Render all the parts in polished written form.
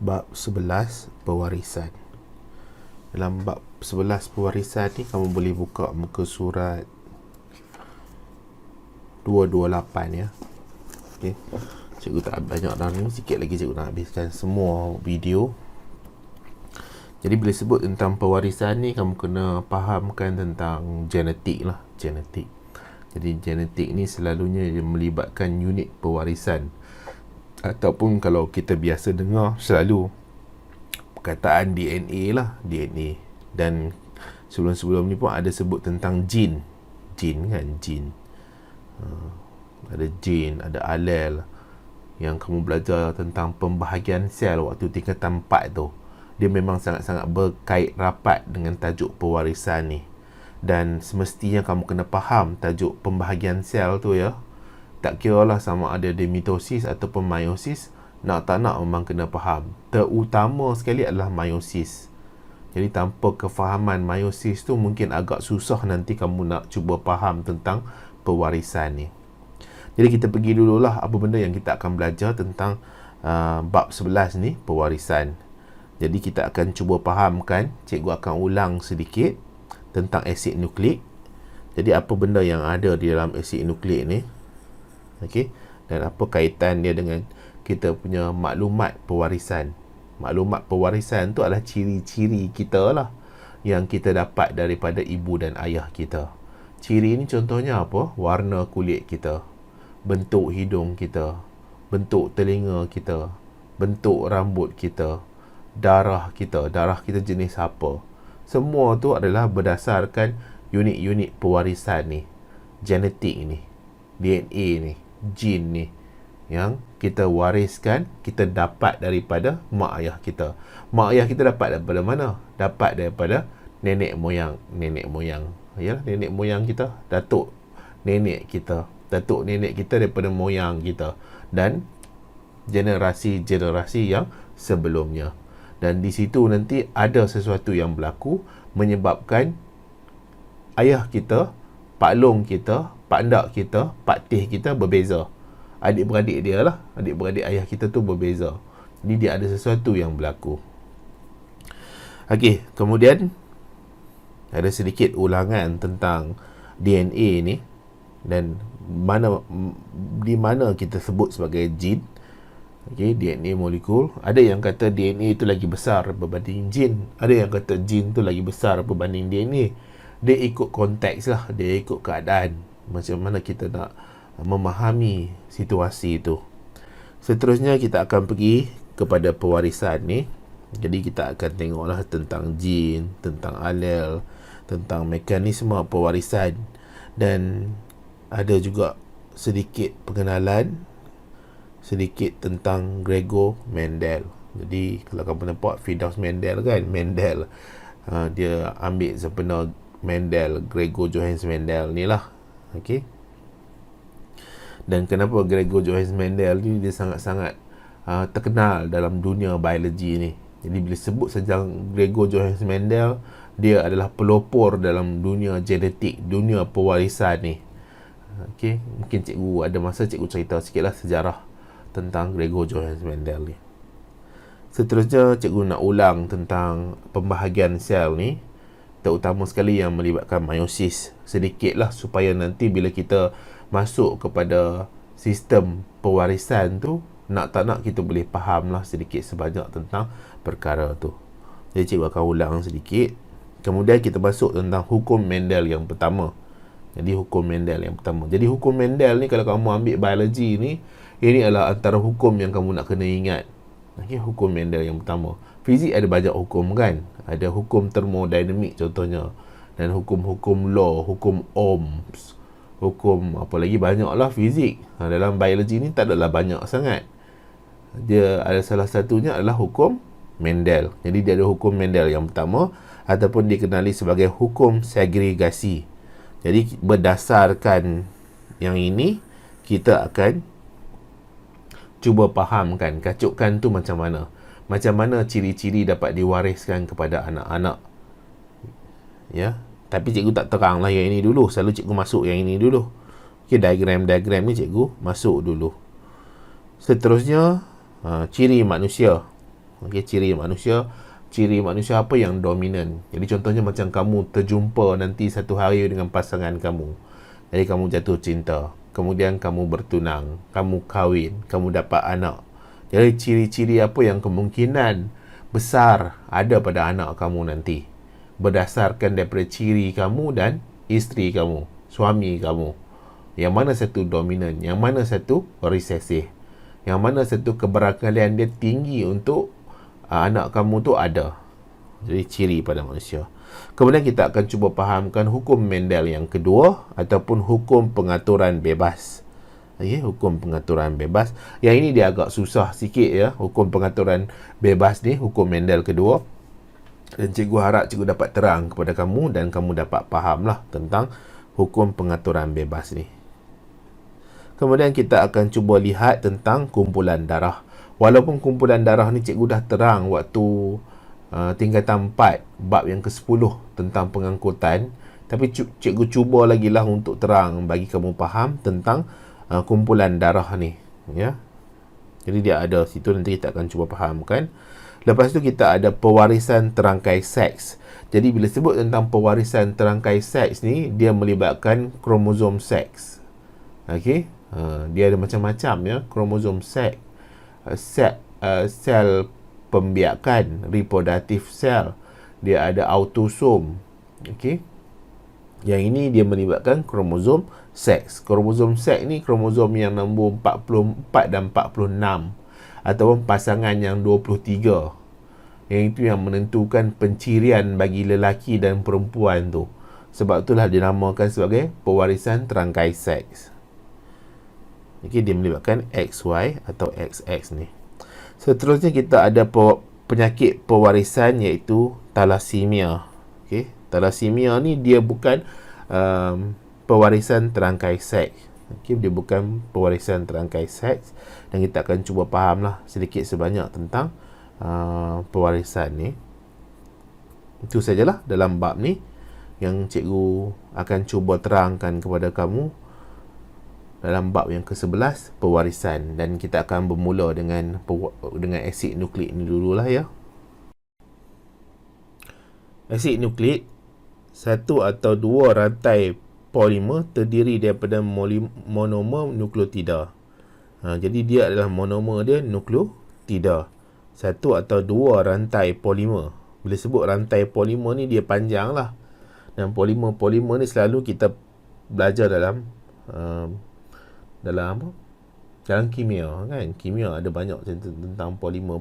Bab 11 Pewarisan. Dalam bab 11 pewarisan ni, kamu boleh buka muka surat 228 ya. Okay. Cikgu tak banyak dah ni, sikit lagi cikgu nak habiskan semua video. Jadi bila sebut tentang pewarisan ni, kamu kena fahamkan tentang genetik lah. Genetik. Jadi genetik ni selalunya melibatkan unit pewarisan. Ataupun kalau kita biasa dengar selalu perkataan DNA lah, DNA. Dan sebelum-sebelum ni pun ada sebut tentang jin. Jin kan, jin. Ada jin, ada alel. Yang kamu belajar tentang pembahagian sel waktu tingkatan 4 tu, dia memang sangat-sangat berkait rapat dengan tajuk pewarisan ni. Dan semestinya kamu kena faham tajuk pembahagian sel tu ya. Tak kira lah sama ada dia mitosis ataupun meiosis, nak tak nak memang kena faham. Terutama sekali adalah meiosis. Jadi tanpa kefahaman meiosis tu, mungkin agak susah nanti kamu nak cuba faham tentang pewarisan ni. Jadi kita pergi dululah apa benda yang kita akan belajar tentang bab 11 ni, pewarisan. Jadi kita akan cuba fahamkan, cikgu akan ulang sedikit tentang asid nukleik. Jadi apa benda yang ada di dalam asid nukleik ni, okey, dan apa kaitan dia dengan kita punya maklumat pewarisan. Maklumat pewarisan tu adalah ciri-ciri kita lah, yang kita dapat daripada ibu dan ayah kita. Ciri ni contohnya apa? Warna kulit kita, bentuk hidung kita, bentuk telinga kita, bentuk rambut kita, darah kita jenis apa. Semua tu adalah berdasarkan unit-unit pewarisan ni, genetik ni, DNA ni, jin ni, yang kita wariskan, kita dapat daripada mak ayah kita. Mak ayah kita dapat daripada mana? Dapat daripada nenek moyang ya, nenek moyang kita, datuk nenek kita daripada moyang kita, dan generasi-generasi yang sebelumnya. Dan di situ nanti ada sesuatu yang berlaku menyebabkan ayah kita, pak long kita, pak ndak kita, pak teh kita berbeza. Adik-beradik dia lah, adik-beradik ayah kita tu berbeza. Jadi dia ada sesuatu yang berlaku. Okey, kemudian ada sedikit ulangan tentang DNA ni, dan di mana kita sebut sebagai jin. Okey, DNA molekul. Ada yang kata DNA itu lagi besar berbanding jin. Ada yang kata jin tu lagi besar berbanding DNA. Dia ikut konteks lah, dia ikut keadaan. Macam mana kita nak memahami situasi itu. Seterusnya kita akan pergi kepada pewarisan ni. Jadi kita akan tengoklah tentang jin, tentang alel, tentang mekanisme pewarisan, dan ada juga sedikit pengenalan sedikit tentang Gregor Mendel. Jadi kalau kamu nampak Firdaus Mendel kan, Mendel dia ambil sepenuh Mendel, Gregor Johannes Mendel ni lah. Okey. Dan kenapa Gregor Johannes Mendel ni dia sangat-sangat terkenal dalam dunia biologi ni. Jadi bila sebut saja Gregor Johannes Mendel, dia adalah pelopor dalam dunia genetik, dunia pewarisan ni. Okey, mungkin cikgu ada masa cikgu cerita sikitlah sejarah tentang Gregor Johannes Mendel ni. Seterusnya cikgu nak ulang tentang pembahagian sel ni, terutama sekali yang melibatkan meiosis sedikitlah, supaya nanti bila kita masuk kepada sistem pewarisan tu, nak tak nak kita boleh faham lah sedikit sebanyak tentang perkara tu. Jadi cikgu akan ulang sedikit. Kemudian kita masuk tentang hukum Mendel yang pertama. Jadi hukum Mendel yang pertama. Jadi hukum Mendel ni, kalau kamu ambil biologi ni, ini adalah antara hukum yang kamu nak kena ingat. Okay, hukum Mendel yang pertama. Fizik ada banyak hukum kan. Ada hukum termodinamik contohnya, dan hukum-hukum law, hukum Ohms, hukum apa lagi, banyak lah fizik. Dalam biologi ni tak adalah banyak sangat. Dia ada salah satunya adalah hukum Mendel. Jadi dia ada hukum Mendel yang pertama, ataupun dikenali sebagai hukum segregasi. Jadi berdasarkan yang ini, kita akan cuba fahamkan, kacukkan tu macam mana. Macam mana ciri-ciri dapat diwariskan kepada anak-anak. Ya, tapi cikgu tak terang lah yang ini dulu. Selalu cikgu masuk yang ini dulu. Okay, diagram-diagram ni cikgu masuk dulu. Seterusnya, ciri manusia. Okey, ciri manusia apa yang dominan. Jadi contohnya macam kamu terjumpa nanti satu hari dengan pasangan kamu. Jadi kamu jatuh cinta, kemudian kamu bertunang, kamu kahwin, kamu dapat anak. Jadi ciri-ciri apa yang kemungkinan besar ada pada anak kamu nanti, berdasarkan daripada ciri kamu dan isteri kamu, suami kamu. Yang mana satu dominan, yang mana satu resesif, yang mana satu kebarangkalian dia tinggi untuk anak kamu tu ada. Jadi ciri pada manusia. Kemudian kita akan cuba fahamkan hukum Mendel yang kedua, ataupun hukum pengaturan bebas. Hukum pengaturan bebas. Yang ini dia agak susah sikit ya. Hukum pengaturan bebas ni, hukum Mendel kedua. Dan cikgu harap cikgu dapat terang kepada kamu dan kamu dapat fahamlah tentang hukum pengaturan bebas ni. Kemudian kita akan cuba lihat tentang kumpulan darah. Walaupun kumpulan darah ni cikgu dah terang waktu tingkatan 4, bab yang ke-10 tentang pengangkutan, tapi cikgu cuba lagi lah untuk terang bagi kamu faham tentang kumpulan darah ni, ya. Jadi dia ada situ, nanti kita akan cuba fahamkan. Lepas tu kita ada pewarisan terangkai seks. Jadi bila sebut tentang pewarisan terangkai seks ni, dia melibatkan kromosom seks. Okey, dia ada macam-macam ya, kromosom seks, sel pembiakan, reproductive cell, dia ada autosom. Okey, yang ini dia melibatkan kromosom seks. Kromosom seks ni kromosom yang nombor 44 dan 46, ataupun pasangan yang 23. Yang itu yang menentukan pencirian bagi lelaki dan perempuan tu. Sebab itulah dinamakan sebagai pewarisan terangkai seks. Okey, dia melibatkan XY atau XX ni. Seterusnya kita ada penyakit pewarisan iaitu thalassemia. Okey, thalassemia ni dia bukan pewarisan terangkai seks. Okey, dia bukan pewarisan terangkai seks, dan kita akan cuba fahamlah sedikit sebanyak tentang pewarisan ni. Itu sajalah dalam bab ni yang cikgu akan cuba terangkan kepada kamu dalam bab yang ke-11, pewarisan. Dan kita akan bermula dengan asid nukleik ni dululah ya. Asid nukleik, satu atau dua rantai polimer terdiri daripada monomer nukleotida. Jadi dia adalah monomer dia nukleotida. Satu atau dua rantai polimer. Bila sebut rantai polimer ni dia panjang lah. Dan polimer ni selalu kita belajar dalam apa? Dalam kimia kan. Kimia ada banyak tentang polimer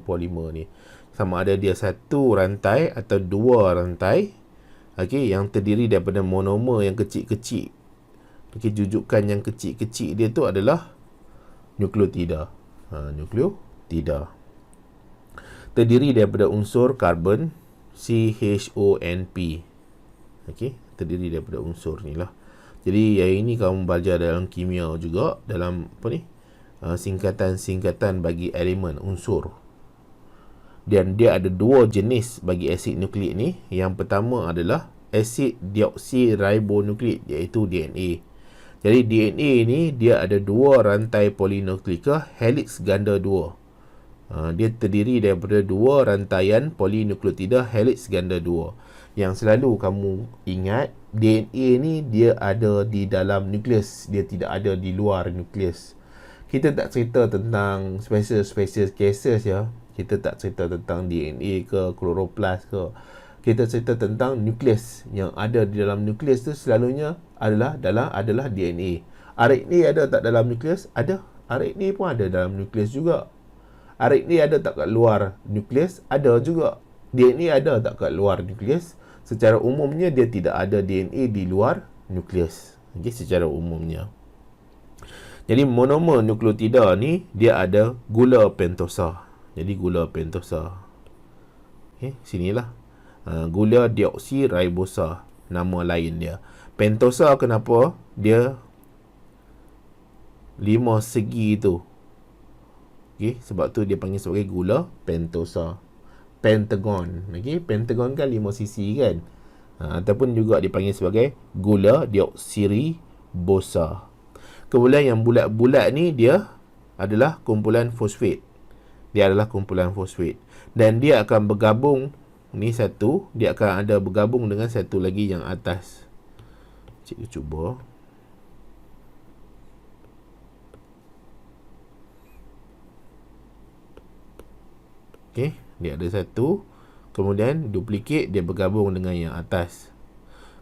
ni. Sama ada dia satu rantai atau dua rantai, okey, yang terdiri daripada monomer yang kecil-kecil. Okey, jujukan yang kecil-kecil dia tu adalah nukleotida. Nukleotida terdiri daripada unsur karbon CHONP. Okey, terdiri daripada unsur ni lah. Jadi yang ini kamu belajar dalam kimia juga, dalam singkatan-singkatan bagi elemen unsur. Dan dia ada dua jenis bagi asid nukleik ni. Yang pertama adalah asid deoksiribonukleik, iaitu DNA. Jadi DNA ni dia ada dua rantai polinukleika helix ganda 2. Dia terdiri daripada dua rantaian polinukleotida helix ganda 2. Yang selalu kamu ingat, DNA ni dia ada di dalam nukleus, dia tidak ada di luar nukleus. Kita tak cerita tentang spesies cases ya. Kita tak cerita tentang DNA ke kloroplas ke. Kita cerita tentang nukleus. Yang ada di dalam nukleus tu selalunya adalah DNA. RNA ada tak dalam nukleus? Ada. RNA pun ada dalam nukleus juga. RNA ada tak kat luar nukleus? Ada juga. DNA ada tak kat luar nukleus? Secara umumnya dia tidak ada DNA di luar nukleus. Okey, secara umumnya. Jadi monomer nukleotida ni dia ada gula pentosa. Jadi gula pentosa. Okey, sinilah. Gula deoksiribosa nama lain dia. Pentosa kenapa? Dia 5 segi tu. Okey, sebab tu dia panggil sebagai gula pentosa. Pentagon. Okey, pentagon kan 5 sisi kan. Ataupun juga dipanggil sebagai gula deoksiribosa. Kemudian yang bulat-bulat ni dia adalah kumpulan fosfat. dia adalah kumpulan fosfat. Dan dia akan bergabung, ni satu, dia akan ada bergabung dengan satu lagi yang atas. Cikgu cuba. Okey, dia ada satu. Kemudian duplicate, dia bergabung dengan yang atas.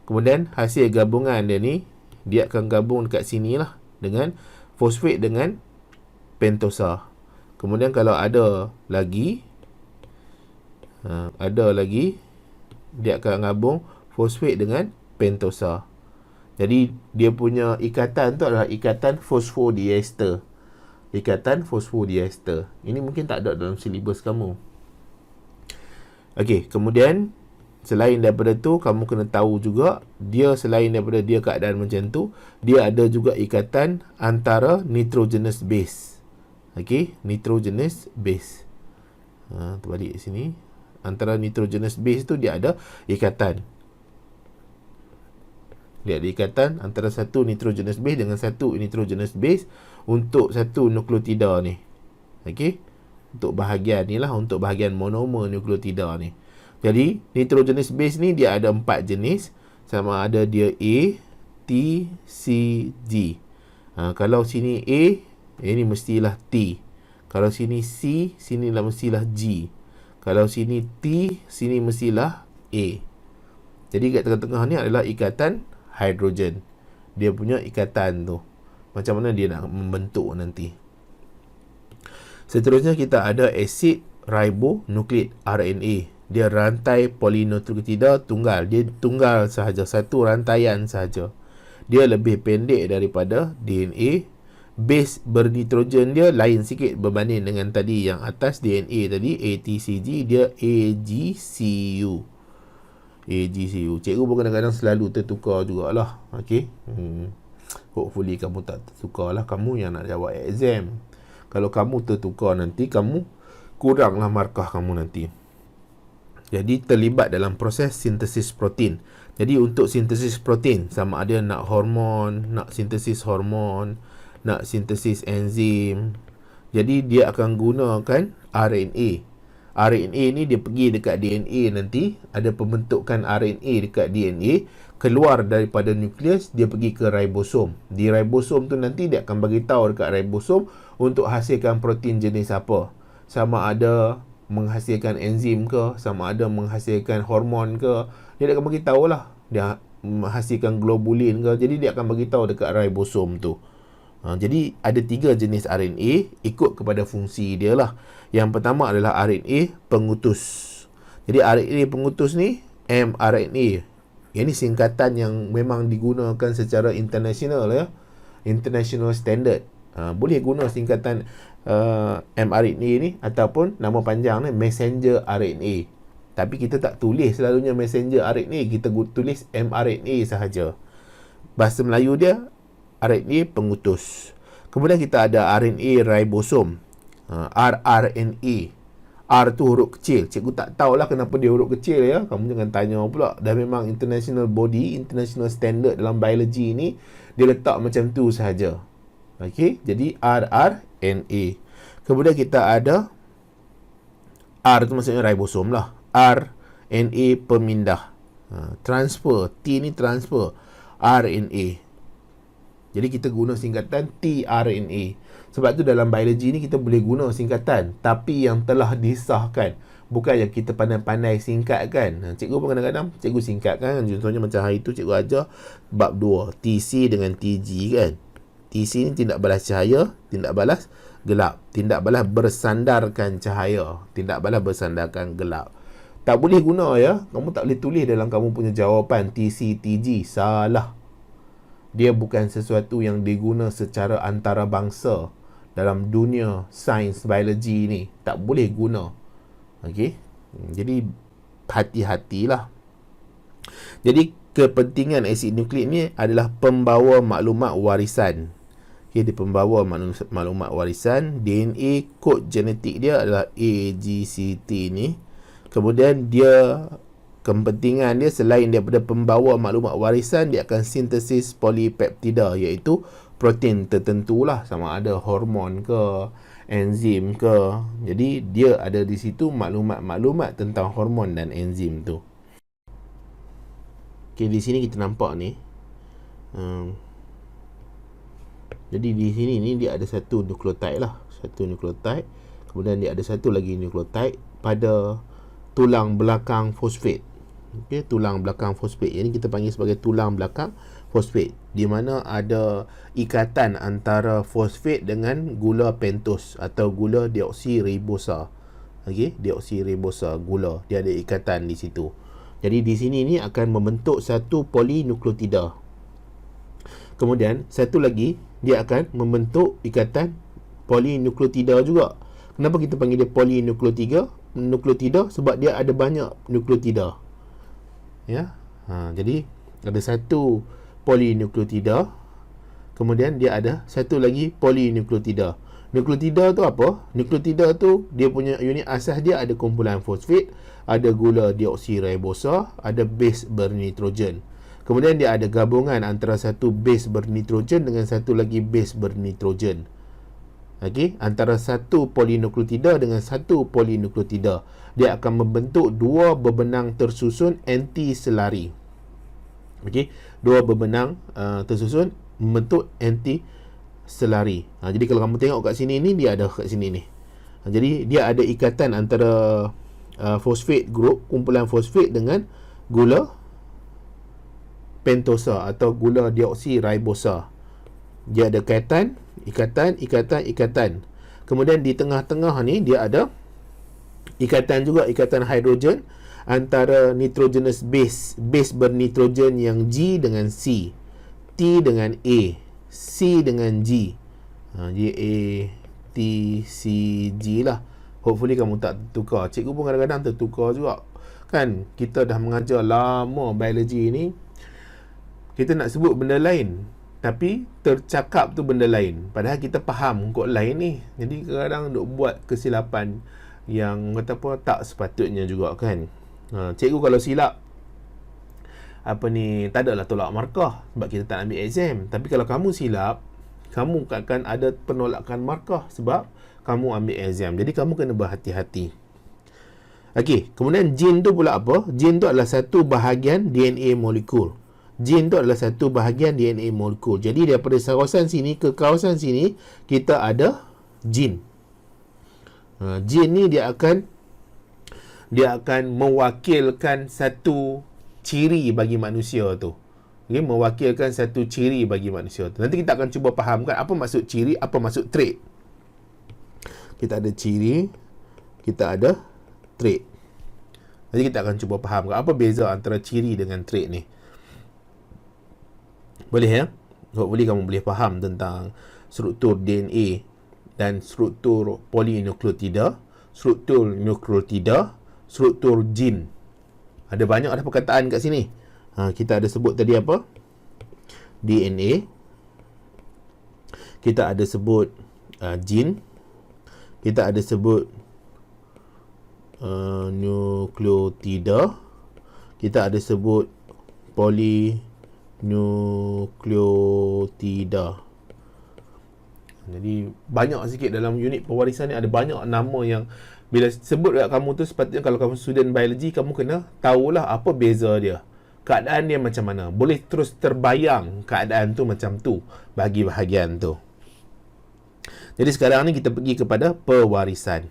Kemudian hasil gabungan dia ni, dia akan gabung dekat sini lah, dengan fosfat dengan pentosa. Kemudian kalau ada lagi, dia akan gabung fosfat dengan pentosa. Jadi dia punya ikatan tu adalah ikatan fosfodiester. Ikatan fosfodiester. Ini mungkin tak ada dalam silibus kamu. Okey, kemudian selain daripada tu, kamu kena tahu juga, dia selain daripada dia keadaan macam tu, dia ada juga ikatan antara nitrogenous base. Okey, nitrogenous base. Terbalik sini. Antara nitrogenous base tu dia ada ikatan. Dia ada ikatan antara satu nitrogenous base dengan satu nitrogenous base untuk satu nukleotida ni. Okey, untuk bahagian ni lah, untuk bahagian monomer nukleotida ni. Jadi nitrogenous base ni dia ada 4 jenis, sama ada dia A, T, C, G. Kalau sini A, ini mestilah T. Kalau sini C, sinilah mestilah G. Kalau sini T, sini mestilah A. Jadi kat tengah-tengah ni adalah ikatan hidrogen. Dia punya ikatan tu, macam mana dia nak membentuk nanti. Seterusnya kita ada asid ribonukleik, RNA. Dia rantai polinukleotida tunggal. Dia tunggal sahaja, satu rantaian sahaja. Dia lebih pendek daripada DNA. Base bernitrogen dia lain sikit berbanding dengan tadi yang atas DNA tadi, ATCG, dia AGCU. AGCU. Cikgu pun kadang-kadang selalu tertukar jugalah. Okey. Hopefully kamu tak tertukar lah, kamu yang nak jawab exam. Kalau kamu tertukar nanti, kamu kuranglah markah kamu nanti. Jadi terlibat dalam proses sintesis protein. Jadi untuk sintesis protein, sama ada nak hormon, nak sintesis hormon, nak sintesis enzim, jadi dia akan gunakan RNA. RNA ni dia pergi dekat DNA nanti, ada pembentukan RNA dekat DNA, keluar daripada nukleus, dia pergi ke ribosom. Di ribosom tu nanti dia akan bagi tahu dekat ribosom untuk hasilkan protein jenis apa. Sama ada menghasilkan enzim ke, sama ada menghasilkan hormon ke, dia akan bagi tahulah. Dia menghasilkan globulin ke, jadi dia akan bagi tahu dekat ribosom tu. Jadi ada 3 jenis RNA ikut kepada fungsi dia lah. Yang pertama adalah RNA pengutus. Jadi RNA pengutus ni mRNA. Ini singkatan yang memang digunakan secara international ya. International standard. Boleh guna singkatan mRNA ni ataupun nama panjang ni messenger RNA. Tapi kita tak tulis selalunya messenger RNA, kita tulis mRNA sahaja. Bahasa Melayu dia RNA pengutus. Kemudian kita ada RNA ribosom, rRNA. R tu huruf kecil. Cikgu tak tahulah kenapa dia huruf kecil ya. Kamu jangan tanya pula. Dah memang international body, international standard dalam biologi ni, dia letak macam tu sahaja. Okey, jadi rRNA. Kemudian kita ada R tu maksudnya ribosom lah. RNA pemindah. Transfer, T ni transfer, RNA. Jadi kita guna singkatan tRNA. Sebab tu dalam biologi ni kita boleh guna singkatan, tapi yang telah disahkan, bukan yang kita pandai-pandai singkatkan. Cikgu pun kadang-kadang cikgu singkatkan. Contohnya macam hari tu cikgu ajar bab 2, TC dengan TG kan. TC ni tindak balas cahaya, tindak balas gelap. Tindak balas bersandarkan cahaya, tindak balas bersandarkan gelap. Tak boleh guna ya. Kamu tak boleh tulis dalam kamu punya jawapan TC, TG. Salah. Dia bukan sesuatu yang diguna secara antarabangsa dalam dunia sains biologi ni. Tak boleh guna. Okey. Jadi hati-hatilah. Jadi kepentingan asid nukleik ni adalah pembawa maklumat warisan. Okey, dia pembawa maklumat warisan. DNA kod genetik dia adalah AGCT ni. Kemudian dia, kepentingan dia selain daripada pembawa maklumat warisan, dia akan sintesis polipeptida, iaitu protein tertentu lah, sama ada hormon ke, enzim ke. Jadi dia ada di situ maklumat-maklumat tentang hormon dan enzim tu. Okey, di sini kita nampak ni. Jadi di sini ni dia ada satu nukleotide lah, satu nukleotide. Kemudian dia ada satu lagi nukleotide pada tulang belakang fosfat. Okey, tulang belakang fosfat. Ini kita panggil sebagai tulang belakang fosfat, di mana ada ikatan antara fosfat dengan gula pentose atau gula deoksiribosa. Okey, deoksiribosa gula, dia ada ikatan di situ. Jadi di sini ni akan membentuk satu polinukleotida. Kemudian satu lagi dia akan membentuk ikatan polinukleotida juga. Kenapa kita panggil dia polinukleotida? Nukleotida sebab dia ada banyak nukleotida. Ya. Jadi ada satu polinukleotida, kemudian dia ada satu lagi polinukleotida. Nukleotida tu apa? Nukleotida tu dia punya unit asas dia ada kumpulan fosfat, ada gula deoksiribosa, ada base bernitrogen. Kemudian dia ada gabungan antara satu base bernitrogen dengan satu lagi base bernitrogen. Okey, antara satu polinukleotida dengan satu polinukleotida, dia akan membentuk dua bebenang tersusun anti-selari. Okey, dua bebenang tersusun membentuk anti-selari. Jadi kalau kamu tengok kat sini ni, dia ada kat sini ni. Jadi dia ada ikatan antara fosfat group, kumpulan fosfat dengan gula pentosa atau gula deoksiribosa. Dia ada ikatan. Kemudian di tengah-tengah ni dia ada ikatan juga, ikatan hidrogen antara nitrogenous base bernitrogen yang G dengan C, T dengan A, C dengan G. G, A, T, C, G lah. Hopefully kamu tak tertukar. Cikgu pun kadang-kadang tertukar juga. Kan kita dah mengajar lama biologi ni, kita nak sebut benda lain, tapi tercakap tu benda lain. Padahal kita faham kod lain ni. Jadi kadang-kadang duk buat kesilapan yang kata apa, tak sepatutnya juga kan. Cikgu kalau silap tak adalah tolak markah sebab kita tak ambil exam. Tapi kalau kamu silap, kamu akan ada penolakan markah sebab kamu ambil exam. Jadi kamu kena berhati-hati. Okey, kemudian gene tu pula apa? Gene tu adalah satu bahagian DNA molekul. Gene tu adalah satu bahagian DNA molekul. Jadi daripada kawasan sini ke kawasan sini kita ada gene. Gene ni dia akan mewakilkan satu ciri bagi manusia tu. Okay, mewakilkan satu ciri bagi manusia tu. Nanti kita akan cuba fahamkan apa maksud ciri, apa maksud trait. Kita ada ciri, kita ada trait. Nanti kita akan cuba fahamkan apa beza antara ciri dengan trait ni. Boleh ya? Hopefully kamu boleh faham tentang struktur DNA dan struktur polinukleotida, struktur nukleotida, struktur gene. Ada banyak dah perkataan kat sini. Kita ada sebut tadi apa? DNA. Kita ada sebut gene. Kita ada sebut nukleotida. Kita ada sebut polinukleotida. Jadi banyak sikit dalam unit pewarisan ni, ada banyak nama yang bila sebut kat kamu tu, sepatutnya kalau kamu student biology, kamu kena tahulah apa beza dia, keadaan dia macam mana. Boleh terus terbayang keadaan tu macam tu bagi bahagian tu. Jadi sekarang ni kita pergi kepada pewarisan.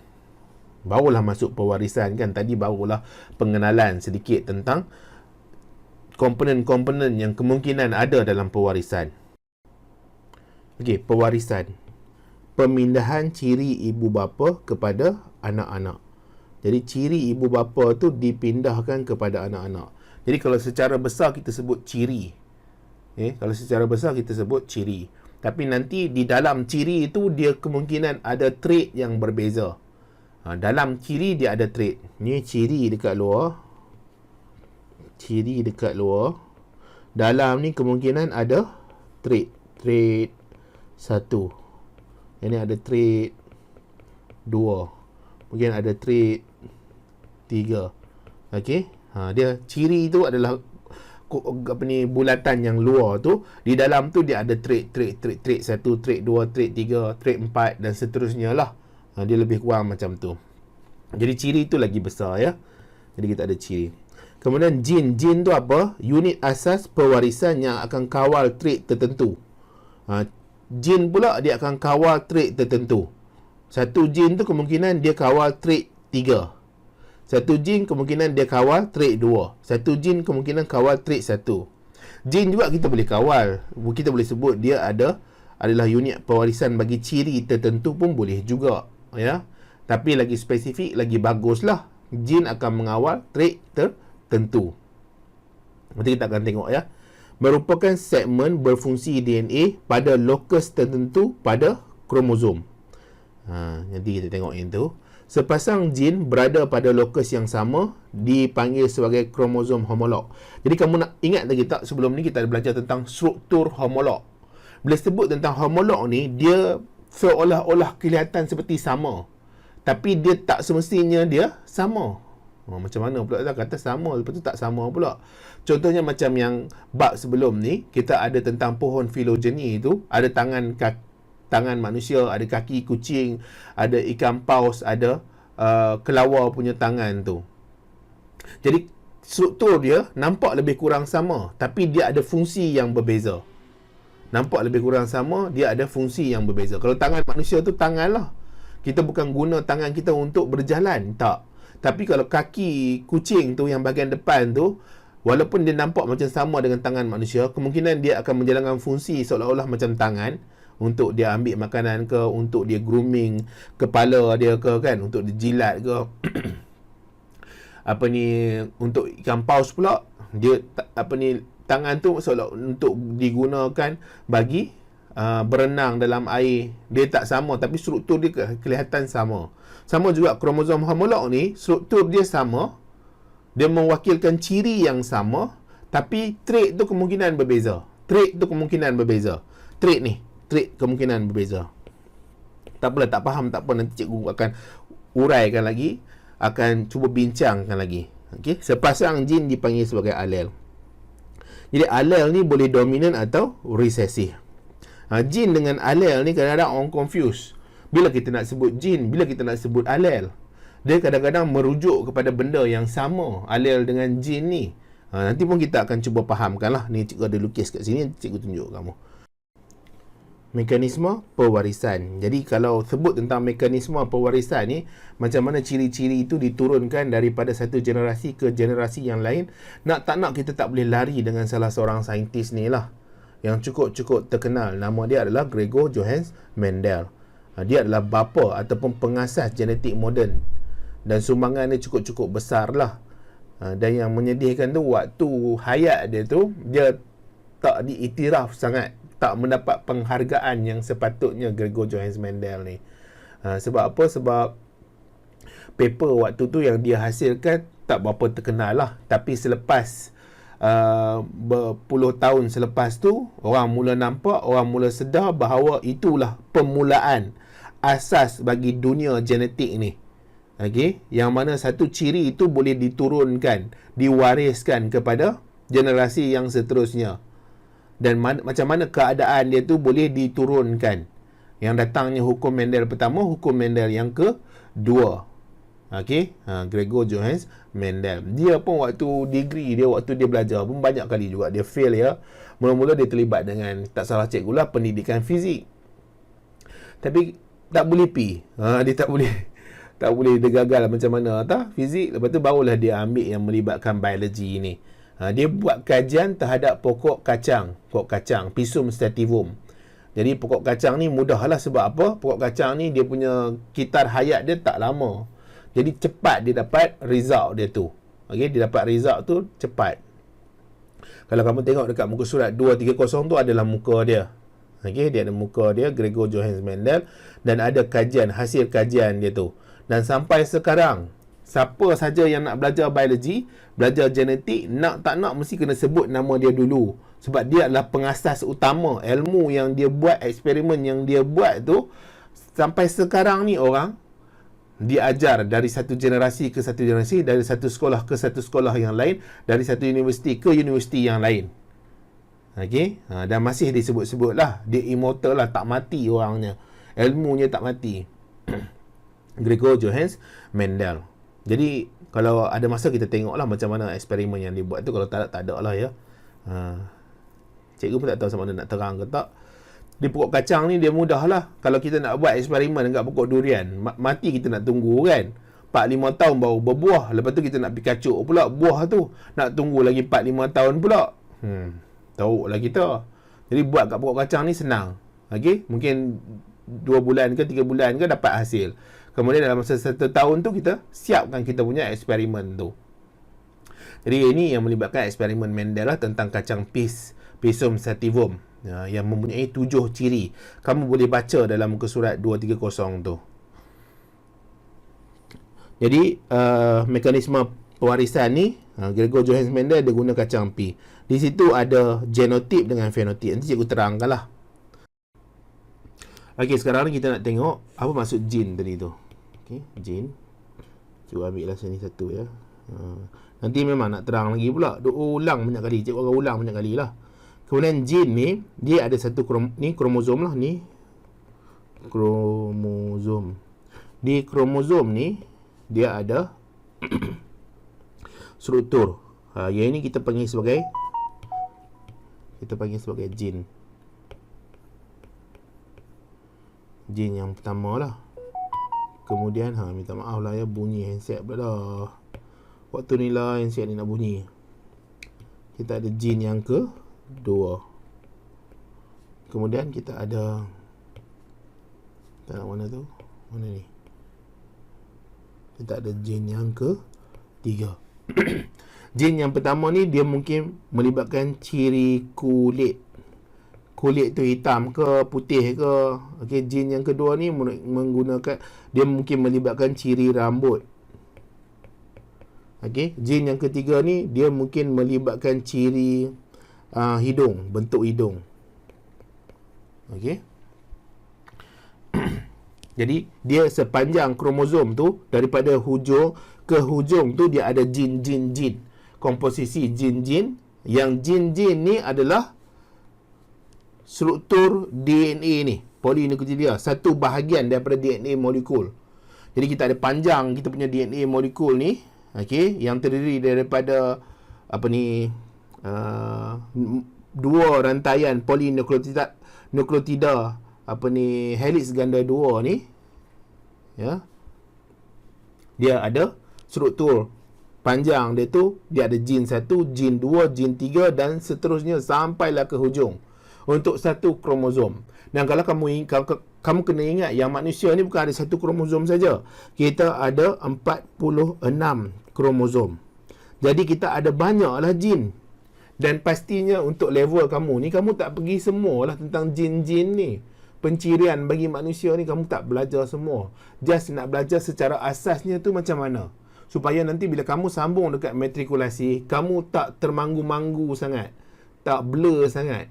Barulah masuk pewarisan kan. Tadi barulah pengenalan sedikit tentang komponen-komponen yang kemungkinan ada dalam pewarisan. Okey, pewarisan. Pemindahan ciri ibu bapa kepada anak-anak. Jadi ciri ibu bapa tu dipindahkan kepada anak-anak. Jadi kalau secara besar kita sebut ciri. Kalau secara besar kita sebut ciri. Tapi nanti di dalam ciri itu dia kemungkinan ada trait yang berbeza. Dalam ciri dia ada trait. Ni ciri dekat luar. Ciri dekat luar. Dalam ni kemungkinan ada trait. Trait 1. Ini ada trait 2. Mungkin ada trait 3. Okey. Dia ciri itu adalah bulatan yang luar tu. Di dalam tu dia ada trait 1, trait 2, trait 3, trait 4 dan seterusnya lah. Dia lebih kurang macam tu. Jadi ciri tu lagi besar ya. Jadi kita ada ciri. Kemudian jin tu apa? Unit asas pewarisan yang akan kawal trait tertentu. Jin pula dia akan kawal trait tertentu. Satu jin tu kemungkinan dia kawal trait 3. Satu jin kemungkinan dia kawal trait 2. Satu jin kemungkinan kawal trait 1. Jin juga kita boleh kawal. Kita boleh sebut dia adalah unit pewarisan bagi ciri tertentu pun boleh juga ya. Tapi lagi spesifik, lagi baguslah jin akan mengawal trait tertentu. Nanti kita akan tengok ya. Merupakan segmen berfungsi DNA pada lokus tertentu pada kromosom. Nanti kita tengok yang tu. Sepasang jin berada pada lokus yang sama dipanggil sebagai kromosom homolog. Jadi kamu nak ingat lagi tak, sebelum ni kita ada belajar tentang struktur homolog. Bila sebut tentang homolog ni, dia seolah-olah kelihatan seperti sama, tapi dia tak semestinya dia sama. Macam mana pula kata sama, lepas tu tak sama pula. Contohnya macam yang bab sebelum ni, kita ada tentang pohon filogeny tu, ada tangan manusia, ada kaki kucing, ada ikan paus, ada kelawar punya tangan tu. Jadi struktur dia nampak lebih kurang sama, tapi dia ada fungsi yang berbeza. Nampak lebih kurang sama, dia ada fungsi yang berbeza. Kalau tangan manusia tu tangan lah, kita bukan guna tangan kita untuk berjalan, tak. Tapi kalau kaki kucing tu yang bahagian depan tu, walaupun dia nampak macam sama dengan tangan manusia, kemungkinan dia akan menjalankan fungsi seolah-olah macam tangan, untuk dia ambil makanan ke, untuk dia grooming kepala dia ke kan, untuk dia jilat ke. Untuk ikan paus pula, dia tangan tu seolah untuk digunakan bagi berenang dalam air. Dia tak sama, tapi struktur dia kelihatan sama. Sama juga kromosom homolog ni, struktur dia sama, dia mewakilkan ciri yang sama, tapi trait tu kemungkinan berbeza. Trait kemungkinan berbeza. Tak apalah, tak faham, tak apa, nanti cikgu akan uraikan lagi, akan cuba bincangkan lagi. Okey, sepasang jin dipanggil sebagai alel. Jadi alel ni boleh dominan atau resesif. Jin dengan alel ni kadang-kadang orang confuse. Bila kita nak sebut jin, bila kita nak sebut alel, dia kadang-kadang merujuk kepada benda yang sama, alel dengan jin ni. Nanti pun kita akan cuba fahamkan lah. Ni cikgu ada lukis kat sini, cikgu tunjuk kamu. Mekanisme pewarisan. Jadi kalau sebut tentang mekanisme pewarisan ni, macam mana ciri-ciri itu diturunkan daripada satu generasi ke generasi yang lain, nak tak nak kita tak boleh lari dengan salah seorang saintis ni lah, yang cukup-cukup terkenal. Nama dia adalah Gregor Johannes Mendel. Dia adalah bapa ataupun pengasas genetik moden, dan sumbangan dia cukup-cukup besar lah. Dan yang menyedihkan tu, waktu hayat dia tu, dia tak diiktiraf sangat, tak mendapat penghargaan yang sepatutnya Gregor Johannes Mendel ni. Sebab apa? Sebab paper waktu tu yang dia hasilkan tak berapa terkenal lah. Tapi selepas berpuluh tahun selepas tu, orang mula nampak, orang mula sedar bahawa itulah permulaan asas bagi dunia genetik ni. Okey, yang mana satu ciri itu boleh diturunkan, diwariskan kepada generasi yang seterusnya. Dan macam mana keadaan dia tu boleh diturunkan. Yang datangnya hukum Mendel pertama, hukum Mendel yang kedua. Okey, Gregor Johannes Mendel. Dia pun waktu degree dia, waktu dia belajar pun banyak kali juga dia fail ya. Mula-mula dia terlibat dengan, tak salah cikgu lah, pendidikan fizik. Tapi tak boleh dia tak boleh dia gagal macam mana fizik. Lepas tu barulah dia ambil yang melibatkan biologi ni. Dia buat kajian terhadap pokok kacang, Pisum sativum. Jadi pokok kacang ni mudahlah, sebab apa? Pokok kacang ni dia punya kitar hayat dia tak lama. Jadi cepat dia dapat result dia tu. Okey, dia dapat result tu cepat. Kalau kamu tengok dekat muka surat 230 tu adalah muka dia. Okey, dia ada muka dia, Gregor Johannes Mendel, dan ada kajian, hasil kajian dia tu. Dan sampai sekarang, siapa saja yang nak belajar biologi, belajar genetik, nak tak nak mesti kena sebut nama dia dulu. Sebab dia adalah pengasas utama ilmu yang dia buat, eksperimen yang dia buat tu. Sampai sekarang ni orang diajar dari satu generasi ke satu generasi, dari satu sekolah ke satu sekolah yang lain, dari satu universiti ke universiti yang lain. Okey, dan masih disebut-sebut lah, dia immortal lah, tak mati orangnya, ilmunya tak mati. Gregor Johannes Mendel. Jadi kalau ada masa kita tengoklah macam mana eksperimen yang dibuat tu. Kalau tak ada lah ya. Cikgu pun tak tahu sama ada nak terang ke tak. Di pokok kacang ni dia mudah lah. Kalau kita nak buat eksperimen dekat pokok durian, mati kita nak tunggu kan. 4-5 tahun baru berbuah. Lepas tu kita nak pergi kacuk pula buah tu. Nak tunggu lagi 4-5 tahun pula. Tahu lah kita. Jadi buat kat pokok kacang ni senang. Okay? Mungkin 2 bulan ke 3 bulan ke dapat hasil. Kemudian dalam masa 1 tahun tu kita siapkan kita punya eksperimen tu. Jadi ini yang melibatkan eksperimen Mendel lah tentang kacang Pisum sativum yang mempunyai 7 ciri. Kamu boleh baca dalam muka surat 230 tu. Jadi mekanisme pewarisan ni Gregor Johannes Mendel dia guna kacang P. Di situ ada genotip dengan fenotip. Nanti cikgu terangkan lah. Okey, sekarang ni kita nak tengok apa maksud gene tadi tu. Okey, gene. Cikgu ambil lah sini satu ya. Nanti memang nak terang lagi pula. Ulang banyak kali. Cikgu akan ulang banyak kali lah. Kemudian gene ni, dia ada satu kromosom lah ni. Kromosom. Di kromosom ni, dia ada struktur. Yang ini kita panggil sebagai gene. Gene yang pertama lah. Kemudian, minta maaf lah ya, bunyi handset pula dah. Waktu ni lah handset ni nak bunyi. Kita ada gene yang kedua. Kemudian kita ada mana tu? Mana ni? Kita ada gene yang ketiga. Gene yang pertama ni dia mungkin melibatkan ciri kulit. Kulit tu hitam ke putih ke. Okey, gene yang kedua ni menggunakan, dia mungkin melibatkan ciri rambut. Okey, gene yang ketiga ni dia mungkin melibatkan ciri hidung, bentuk hidung. Okey. Jadi dia sepanjang kromosom tu daripada hujung ke hujung tu dia ada gene. Komposisi gene. Yang gene ni adalah struktur DNA ni, polinukleotida, satu bahagian daripada DNA molekul. Jadi kita ada panjang kita punya DNA molekul ni, okey, yang terdiri daripada dua rantaian polinukleotida helix ganda 2 ni ya. Dia ada struktur panjang dia tu, dia ada gene 1, gene 2, gene 3 dan seterusnya sampailah ke hujung untuk satu kromosom. Dan kalau kamu kena ingat yang manusia ni bukan ada satu kromosom saja. Kita ada 46 kromosom. Jadi kita ada banyaklah gene. Dan pastinya untuk level kamu ni, kamu tak pergi semualah tentang gene-gene ni. Pencirian bagi manusia ni kamu tak belajar semua. Just nak belajar secara asasnya tu macam mana. Supaya nanti bila kamu sambung dekat matrikulasi, kamu tak termanggu-manggu sangat. Tak blur sangat.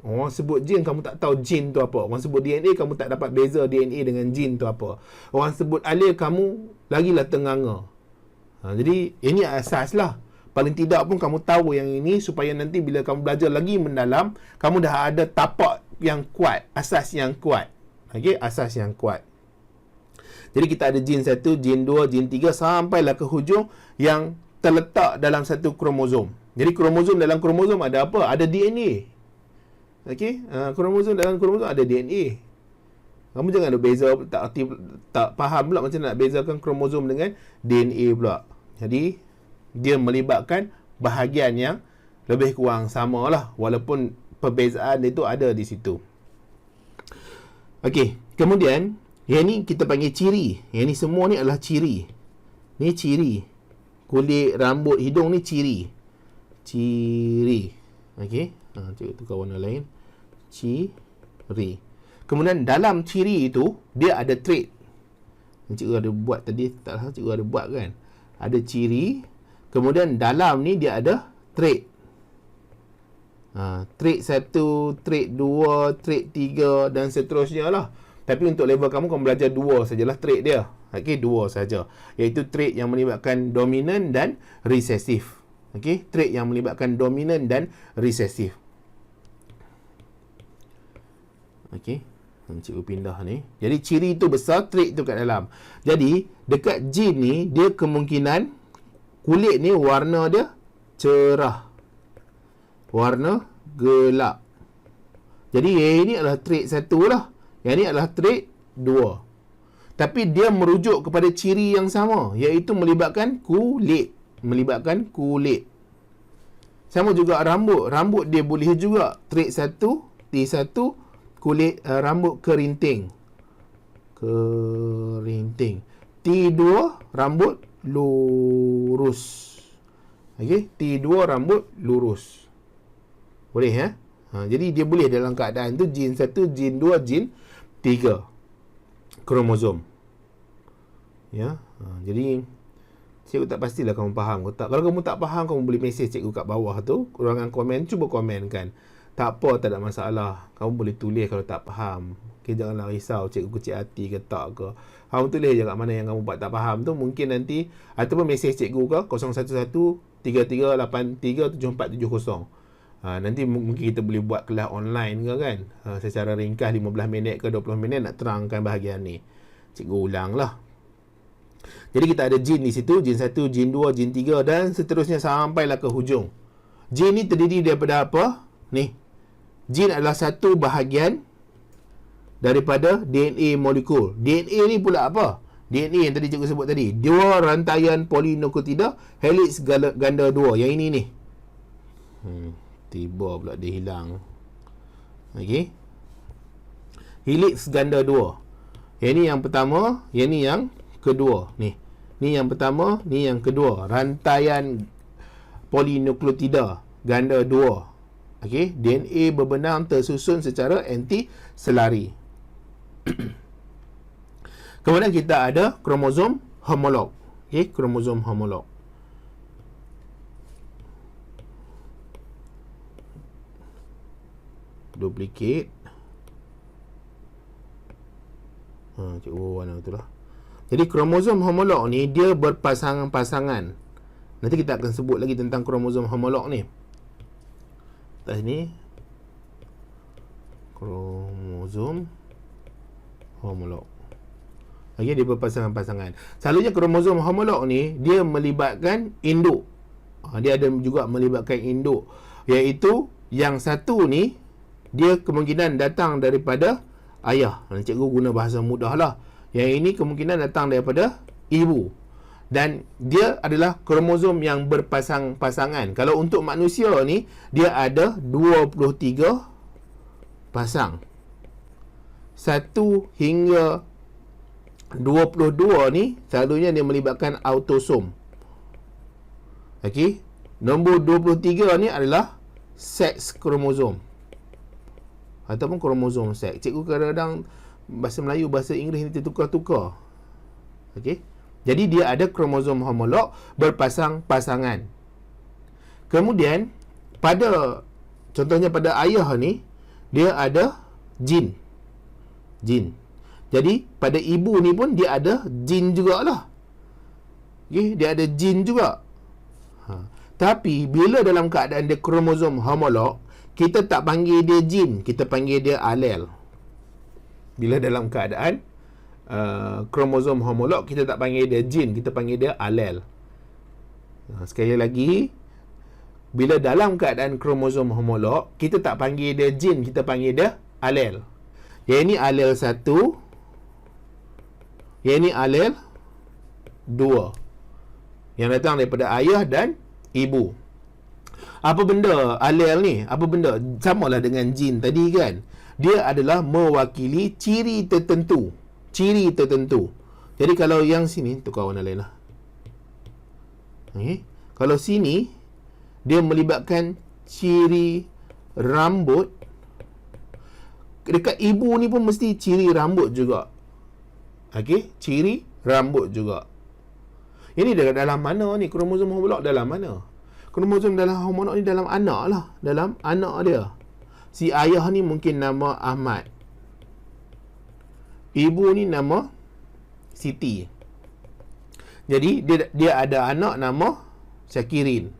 Orang sebut gene, kamu tak tahu gene tu apa. Orang sebut DNA, kamu tak dapat beza DNA dengan gene tu apa. Orang sebut alil, kamu lagilah tenganga. Jadi ini asas lah. Paling tidak pun kamu tahu yang ini supaya nanti bila kamu belajar lagi mendalam, kamu dah ada tapak yang kuat, asas yang kuat. Okey, asas yang kuat. Jadi kita ada gene 1, gene 2, gene 3 sampailah ke hujung yang terletak dalam satu kromosom. Jadi dalam kromosom ada apa? Ada DNA. Okey, kromosom dalam kromosom ada DNA. Kamu jangan ada beza, tak faham pula macam nak bezakan kromosom dengan DNA pula. Jadi dia melibatkan bahagian yang lebih kurang sama lah, walaupun perbezaan itu ada di situ. Okey, kemudian yang ni kita panggil ciri. Yang ni semua ni adalah ciri. Ni ciri. Kulit, rambut, hidung ni ciri. Okey, cikgu tukar warna lain. Ciri. Kemudian dalam ciri itu dia ada trait. Cikgu ada buat tadi, taklah cikgu ada buat kan. Ada ciri. Kemudian dalam ni dia ada trait. Trait 1, trait 2, trait 3 dan seterusnya lah. Tapi untuk level kamu belajar 2 sajalah trait dia. Okey, 2 saja. Iaitu trait yang melibatkan dominan dan resesif. Okey, trait yang melibatkan dominan dan resesif. Okey. Cikgu pindah ni. Jadi ciri tu besar, trait tu kat dalam. Jadi dekat jin ni, dia kemungkinan kulit ni warna dia cerah, warna gelap. Jadi yang ini adalah trait 1 lah, yang ni adalah trait 2. Tapi dia merujuk kepada ciri yang sama, iaitu melibatkan kulit. Sama juga rambut dia boleh juga trait 1, T1, kulit rambut kerinting. T2 rambut lurus. Okey, T2 rambut lurus. Boleh ya? Jadi dia boleh dalam keadaan tu jin 1, jin 2, jin 3 kromosom. Ya. Jadi cikgu tak pastilah kamu faham ke tak. Kalau kamu tak faham, kamu boleh mesej cikgu kat bawah tu, ruangan komen, cuba komenkan. Tak apa, tak ada masalah. Kamu boleh tulis kalau tak faham. Okay, janganlah risau cikgu kecil hati ke tak ke. Kamu tulis je kat mana yang kamu buat tak faham tu. Mungkin nanti, ataupun mesej cikgu ke 011-3383-7470. Nanti mungkin kita boleh buat kelas online ke kan. Secara ringkas 15 minit ke 20 minit nak terangkan bahagian ni. Cikgu ulang lah. Jadi kita ada jin di situ, jin 1, jin 2, jin 3 dan seterusnya sampailah ke hujung. Jin ni terdiri daripada apa? Ni. Jin adalah satu bahagian daripada DNA molekul. DNA ni pula apa? DNA yang tadi cikgu sebut tadi. Dua rantaian polinukleotida helix ganda 2. Yang ini ni. Tiba pula dia hilang. Okey. Helix ganda 2. Yang ni yang pertama, yang ni yang kedua. Ni yang pertama, ni yang kedua. Rantaian polinukleotida ganda 2. Okey, DNA berbenang tersusun secara anti-selari. Kemudian kita ada kromosom homolog. Okey, kromosom homolog. Duplicate. Cikgu warna itulah. Jadi kromosom homolog ni dia berpasangan-pasangan. Nanti kita akan sebut lagi tentang kromosom homolog ni. Atas ni kromosom homolog. Okey, dia berpasangan-pasangan. Selalunya kromosom homolog ni dia melibatkan induk. Dia ada juga melibatkan induk, iaitu yang satu ni dia kemungkinan datang daripada ayah. Cikgu guna bahasa mudah lah. Yang ini kemungkinan datang daripada ibu. Dan dia adalah kromosom yang berpasang-pasangan. Kalau untuk manusia ni, dia ada 23 pasang. 1 hingga 22 ni selalunya dia melibatkan autosom. Okey. Nombor 23 ni adalah seks kromosom ataupun kromosom seks. Cikgu kadang-kadang bahasa Melayu, bahasa Inggeris ni tertukar-tukar. Okey. Jadi dia ada kromosom homolog berpasang-pasangan. Kemudian contohnya pada ayah ni dia ada jin. Jadi pada ibu ni pun dia ada jin jugalah. Okey, dia ada jin juga. Tapi bila dalam keadaan dia kromosom homolog, kita tak panggil dia jin, kita panggil dia alel. Bila dalam keadaan kromosom homolog, kita tak panggil dia jin, kita panggil dia alel. Sekali lagi, bila dalam keadaan kromosom homolog, kita tak panggil dia jin, kita panggil dia alel. Yang ini alel 1, yang ini alel 2, yang datang daripada ayah dan ibu. Apa benda alel ni? Apa benda? Samalah dengan jin tadi kan. Dia adalah mewakili ciri tertentu. Jadi kalau yang sini, tukar warna lain lah. Okay. Kalau sini, dia melibatkan ciri rambut. Dekat ibu ni pun mesti ciri rambut juga. Okey, ciri rambut juga. Ini dalam mana ni? Kromosom homolog dalam mana? Kromosom dalam homolog ni dalam anak lah. Dalam anak dia. Si ayah ni mungkin nama Ahmad. Ibu ni nama Siti. Jadi dia ada anak nama Syakirin.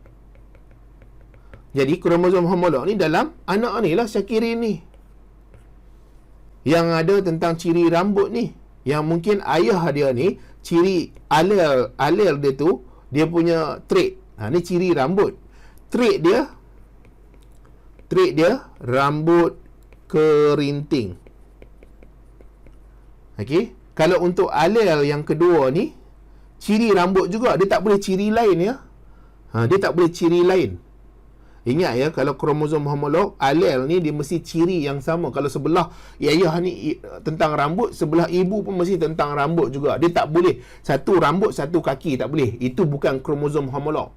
Jadi kromosom homolog ni dalam anak ni lah, Syakirin ni. yang ada tentang ciri rambut ni, yang mungkin ayah dia ni ciri alel dia tu, dia punya trait. Ni ciri rambut. Trait dia rambut kerinting. Okey, kalau untuk alel yang kedua ni, ciri rambut juga, dia tak boleh ciri lain ya. Dia tak boleh ciri lain. Ingat ya, kalau kromosom homolog, alel ni dia mesti ciri yang sama. Kalau sebelah ayah ni tentang rambut, sebelah ibu pun mesti tentang rambut juga. Dia tak boleh satu rambut, satu kaki, tak boleh. Itu bukan kromosom homolog.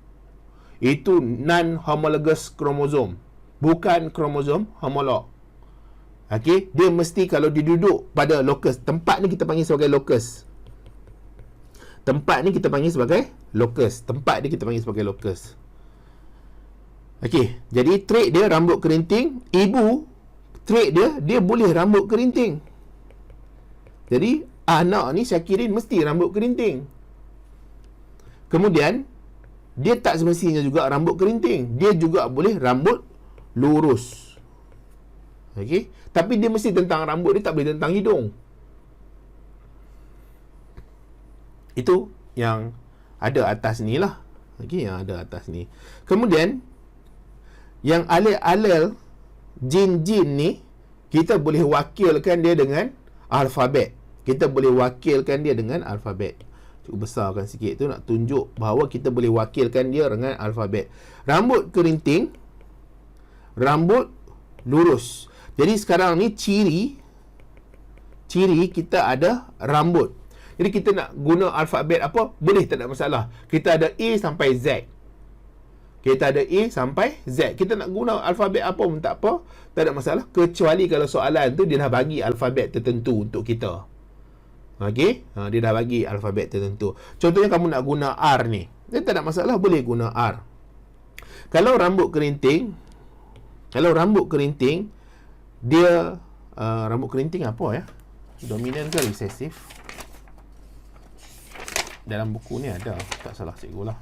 Itu non-homologous kromosom. Bukan kromosom homolog. Okey, dia mesti kalau diduduk pada locus. Tempat ni kita panggil sebagai locus. Tempat ni kita panggil sebagai locus. Tempat ni kita panggil sebagai locus. Okey, jadi trait dia rambut kerinting. Ibu, trait dia boleh rambut kerinting. Jadi anak ni Syakirin mesti rambut kerinting. Kemudian dia tak semestinya juga rambut kerinting. Dia juga boleh rambut lurus. Okey, tapi dia mesti tentang rambut, dia tak boleh tentang hidung. Itu yang ada atas ni lah. Okey, yang ada atas ni. Kemudian yang alel-alel jin-jin ni, kita boleh wakilkan dia dengan alfabet. Kita boleh wakilkan dia dengan alfabet. Cuba besarkan sikit tu, nak tunjuk bahawa kita boleh wakilkan dia dengan alfabet. Rambut kerinting, rambut lurus. Jadi sekarang ni ciri kita ada rambut. Jadi kita nak guna alfabet apa? Boleh, tak ada masalah. Kita ada A sampai Z. Kita ada A sampai Z. Kita nak guna alfabet apa pun tak apa, tak ada masalah. Kecuali kalau soalan tu dia dah bagi alfabet tertentu untuk kita. Okey? Dia dah bagi alfabet tertentu. Contohnya kamu nak guna R ni. Dia tak ada masalah, boleh guna R. Kalau rambut kerinting, dia rambut kerinting apa ya? Dominan ke resesif? Dalam buku ni ada, tak salah cikgu lah.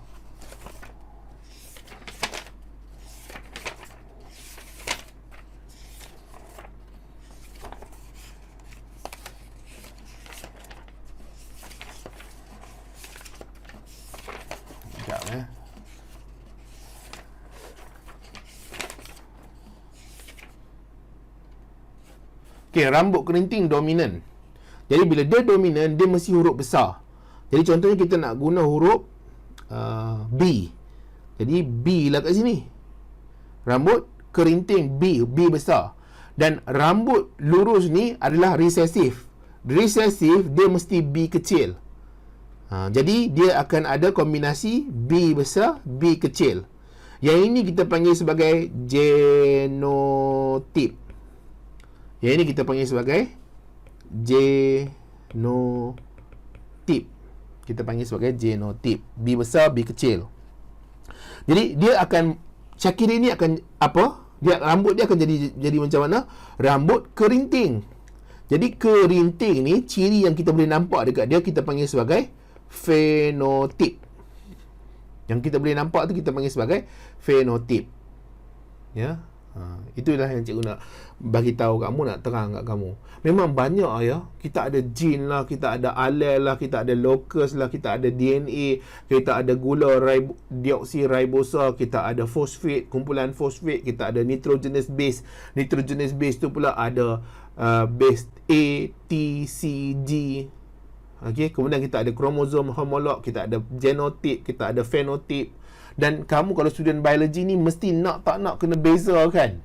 Okey, rambut kerinting dominan. Jadi bila dia dominan, dia mesti huruf besar. Jadi contohnya kita nak guna huruf B. Jadi B lah kat sini. Rambut kerinting B besar. Dan rambut lurus ni adalah resesif. Resesif dia mesti B kecil. Jadi dia akan ada kombinasi B besar, B kecil. Yang ini kita panggil sebagai genotip. Yang ini kita panggil sebagai genotip. Kita panggil sebagai genotip. B besar, B kecil. Jadi dia akan, Syakirin ni akan apa? Rambut dia akan jadi macam mana? Rambut kerinting. Jadi kerinting ni, ciri yang kita boleh nampak dekat dia, kita panggil sebagai fenotip. Yang kita boleh nampak tu kita panggil sebagai fenotip. Ya. Itulah yang cikgu nak bagi tahu kamu, nak terang kat kamu. Memang banyak ya. Kita ada gene lah, kita ada alel lah, kita ada locus lah, kita ada DNA, kita ada gula deoksiribosa, kita ada fosfat, kumpulan fosfat, kita ada nitrogenous base. Nitrogenous base tu pula ada base A, T, C, G. Okey, kemudian kita ada kromosom homolog, kita ada genotip, kita ada fenotip. Dan kamu kalau student biology ni mesti nak tak nak kena bezakan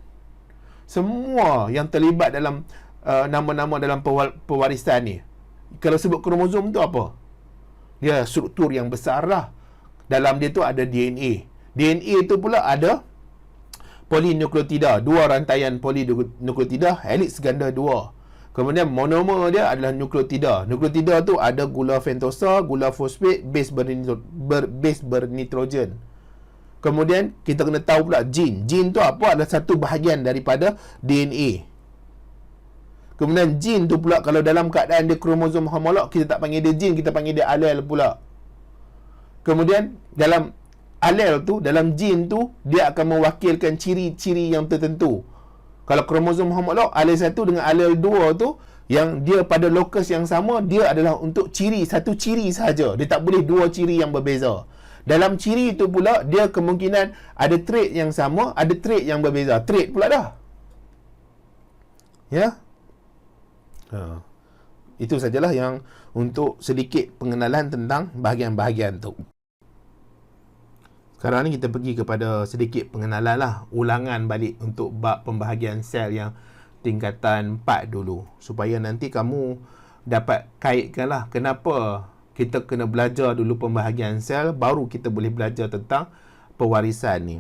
semua yang terlibat dalam nama-nama dalam pewarisan ni. Kalau sebut kromosom tu apa? Dia struktur yang besar lah. Dalam dia tu ada DNA. DNA tu pula ada polinukleotida, dua rantaian polinukleotida, helix ganda 2. Kemudian monomer dia adalah nukleotida. Nukleotida tu ada gula pentosa, gula fosfat, base bernitrogen. Kemudian kita kena tahu pula gene. Gene tu apa? Adalah satu bahagian daripada DNA. Kemudian gene tu pula kalau dalam keadaan dia kromosom homolog, kita tak panggil dia gene, kita panggil dia alel pula. Kemudian dalam alel tu, dalam gene tu, dia akan mewakilkan ciri-ciri yang tertentu. Kalau kromosom homolog alel 1 dengan alel 2 tu, yang dia pada lokus yang sama, dia adalah untuk satu ciri sahaja. Dia tak boleh dua ciri yang berbeza. Dalam ciri itu pula, dia kemungkinan ada trait yang sama, ada trait yang berbeza. Trait pula dah. Ya. Itu sajalah yang untuk sedikit pengenalan tentang bahagian-bahagian tu. Sekarang ni kita pergi kepada sedikit pengenalan lah, ulangan balik untuk bab pembahagian sel yang tingkatan 4 dulu, supaya nanti kamu dapat kaitkan lah kenapa kita kena belajar dulu pembahagian sel, baru kita boleh belajar tentang pewarisan ni.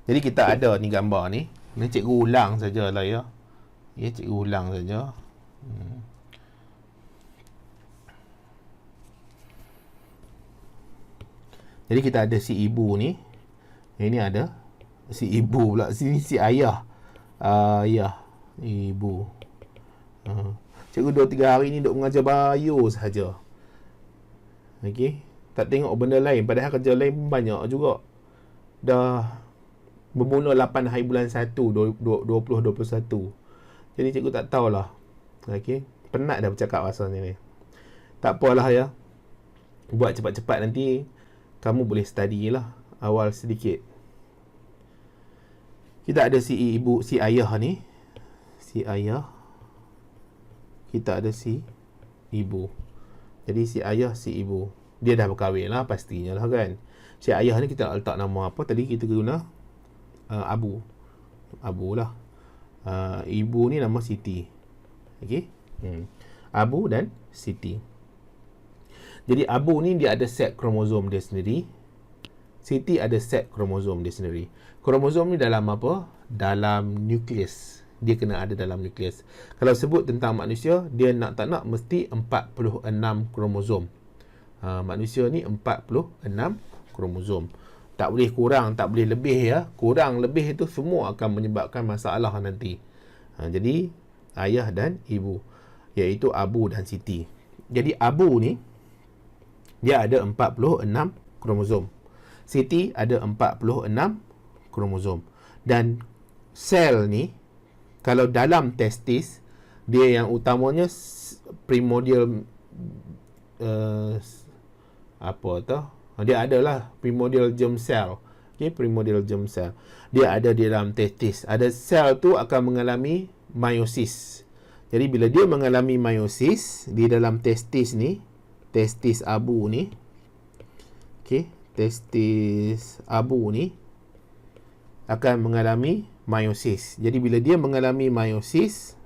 Jadi kita ada ni gambar ni. Ni cikgu ulang sajalah ya. Ya, cikgu ulang saja. Jadi kita ada si ibu ni. Ini ada si ibu pula. Sini si ayah. Ayah. Ibu. Cikgu 2-3 hari ni duk mengajar bio sahaja. Okey. Tak tengok benda lain. Padahal kerja lain pun banyak juga. Dah bermula 8 hari bulan 1 2021. Jadi cikgu tak tahulah. Okey. Penat dah bercakap pasal ni. Tak apalah ya. Buat cepat-cepat nanti kamu boleh study lah awal sedikit. Kita ada si ibu, si ayah ni. Si ayah. Kita ada si ibu. Jadi si ayah, si ibu. Dia dah berkahwin lah pastinya lah kan. Si ayah ni kita letak nama apa? Tadi kita guna Abu. Abu lah. Ibu ni nama Siti. Okey. Abu dan Siti. Jadi Abu ni dia ada set kromosom dia sendiri. Siti ada set kromosom dia sendiri. Kromosom ni dalam apa? Dalam nukleus. Dia kena ada dalam nukleus. Kalau sebut tentang manusia, dia nak tak nak mesti 46 kromosom. Manusia ni 46 kromosom. Tak boleh kurang, tak boleh lebih ya. Kurang lebih itu semua akan menyebabkan masalah nanti. Jadi ayah dan ibu, iaitu Abu dan Siti. Jadi Abu ni dia ada 46 kromosom. Siti ada 46 kromosom. Dan sel ni, kalau dalam testis, dia yang utamanya primordial dia adalah primordial germ cell. Okay, primordial germ cell. Dia ada di dalam testis. Ada sel tu akan mengalami meiosis. Jadi bila dia mengalami meiosis di dalam testis ni, testis Abu ni, okay, testis Abu ni akan mengalami meiosis. Jadi bila dia mengalami meiosis,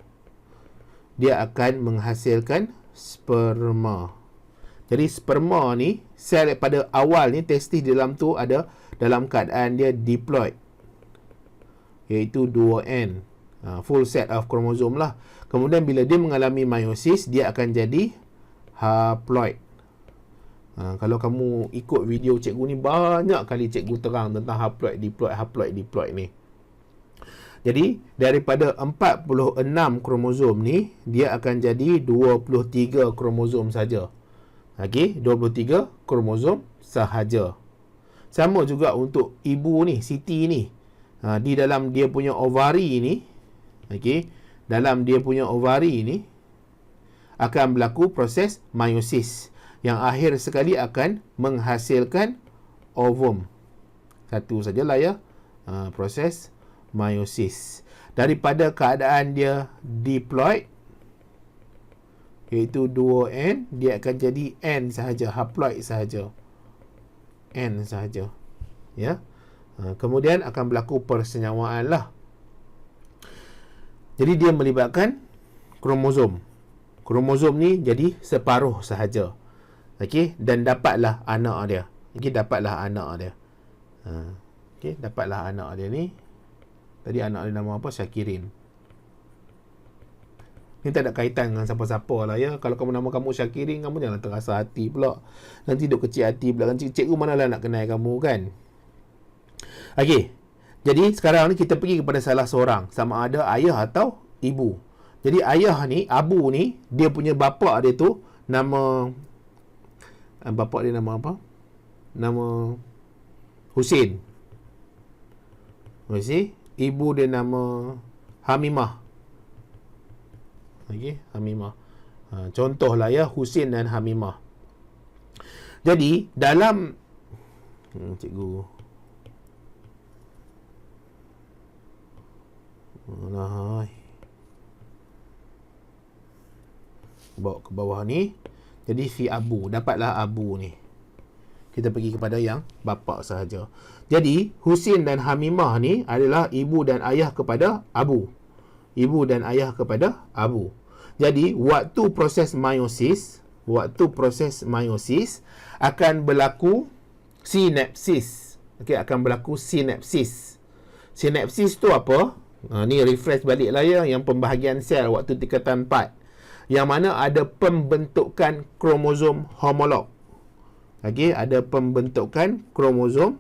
dia akan menghasilkan sperma. Jadi sperma ni, sel pada awal ni, testis di dalam tu ada dalam keadaan dia diploid, iaitu 2N, full set of kromosom lah. Kemudian bila dia mengalami meiosis, dia akan jadi haploid. Kalau kamu ikut video cikgu ni, banyak kali cikgu terang tentang haploid, diploid, haploid, diploid ni. Jadi daripada 46 kromosom ni, dia akan jadi 23 kromosom saja. Okey, 23 kromosom sahaja. Sama juga untuk ibu ni, Siti ni. Di dalam dia punya ovari ni, okey, dalam dia punya ovari ni akan berlaku proses meiosis yang akhir sekali akan menghasilkan ovum. Satu sajalah ya, proses meiosis. Daripada keadaan dia diploid, iaitu 2N, dia akan jadi N sahaja, haploid sahaja. N sahaja. Ya. Kemudian akan berlaku persenyawaan lah. Jadi dia melibatkan kromosom. Kromosom ni jadi separuh sahaja. Okey, dan dapatlah anak dia. Okey, dapatlah anak dia. Okey, dapatlah anak dia ni. Tadi anak dia nama apa? Syakirin. Ni tak ada kaitan dengan siapa-siapa lah ya. Kalau kamu nama kamu Syakirin, kamu jangan terasa hati pula. Nanti duk kecil hati pula. Cikgu manalah nak kenal kamu kan. Okey. Jadi sekarang ni kita pergi kepada salah seorang. Sama ada ayah atau ibu. Jadi ayah ni, Abu ni, dia punya bapa dia tu nama, bapa dia nama apa? Nama Husin. Ibu dia nama Hamimah. Okey, Hamimah. Contohlah ya, Husin dan Hamimah. Jadi dalam cikgu bawa ke bawah ni. Jadi si Abu, dapatlah Abu ni. Kita pergi kepada yang bapa sahaja. Jadi Husin dan Hamimah ni adalah ibu dan ayah kepada Abu. Ibu dan ayah kepada Abu. Jadi waktu proses meiosis akan berlaku sinapsis. Okey, akan berlaku sinapsis. Sinapsis tu apa? Ni refresh balik lah ya, yang pembahagian sel waktu tingkatan 4. Yang mana ada pembentukan kromosom homolog. Okey, ada pembentukan kromosom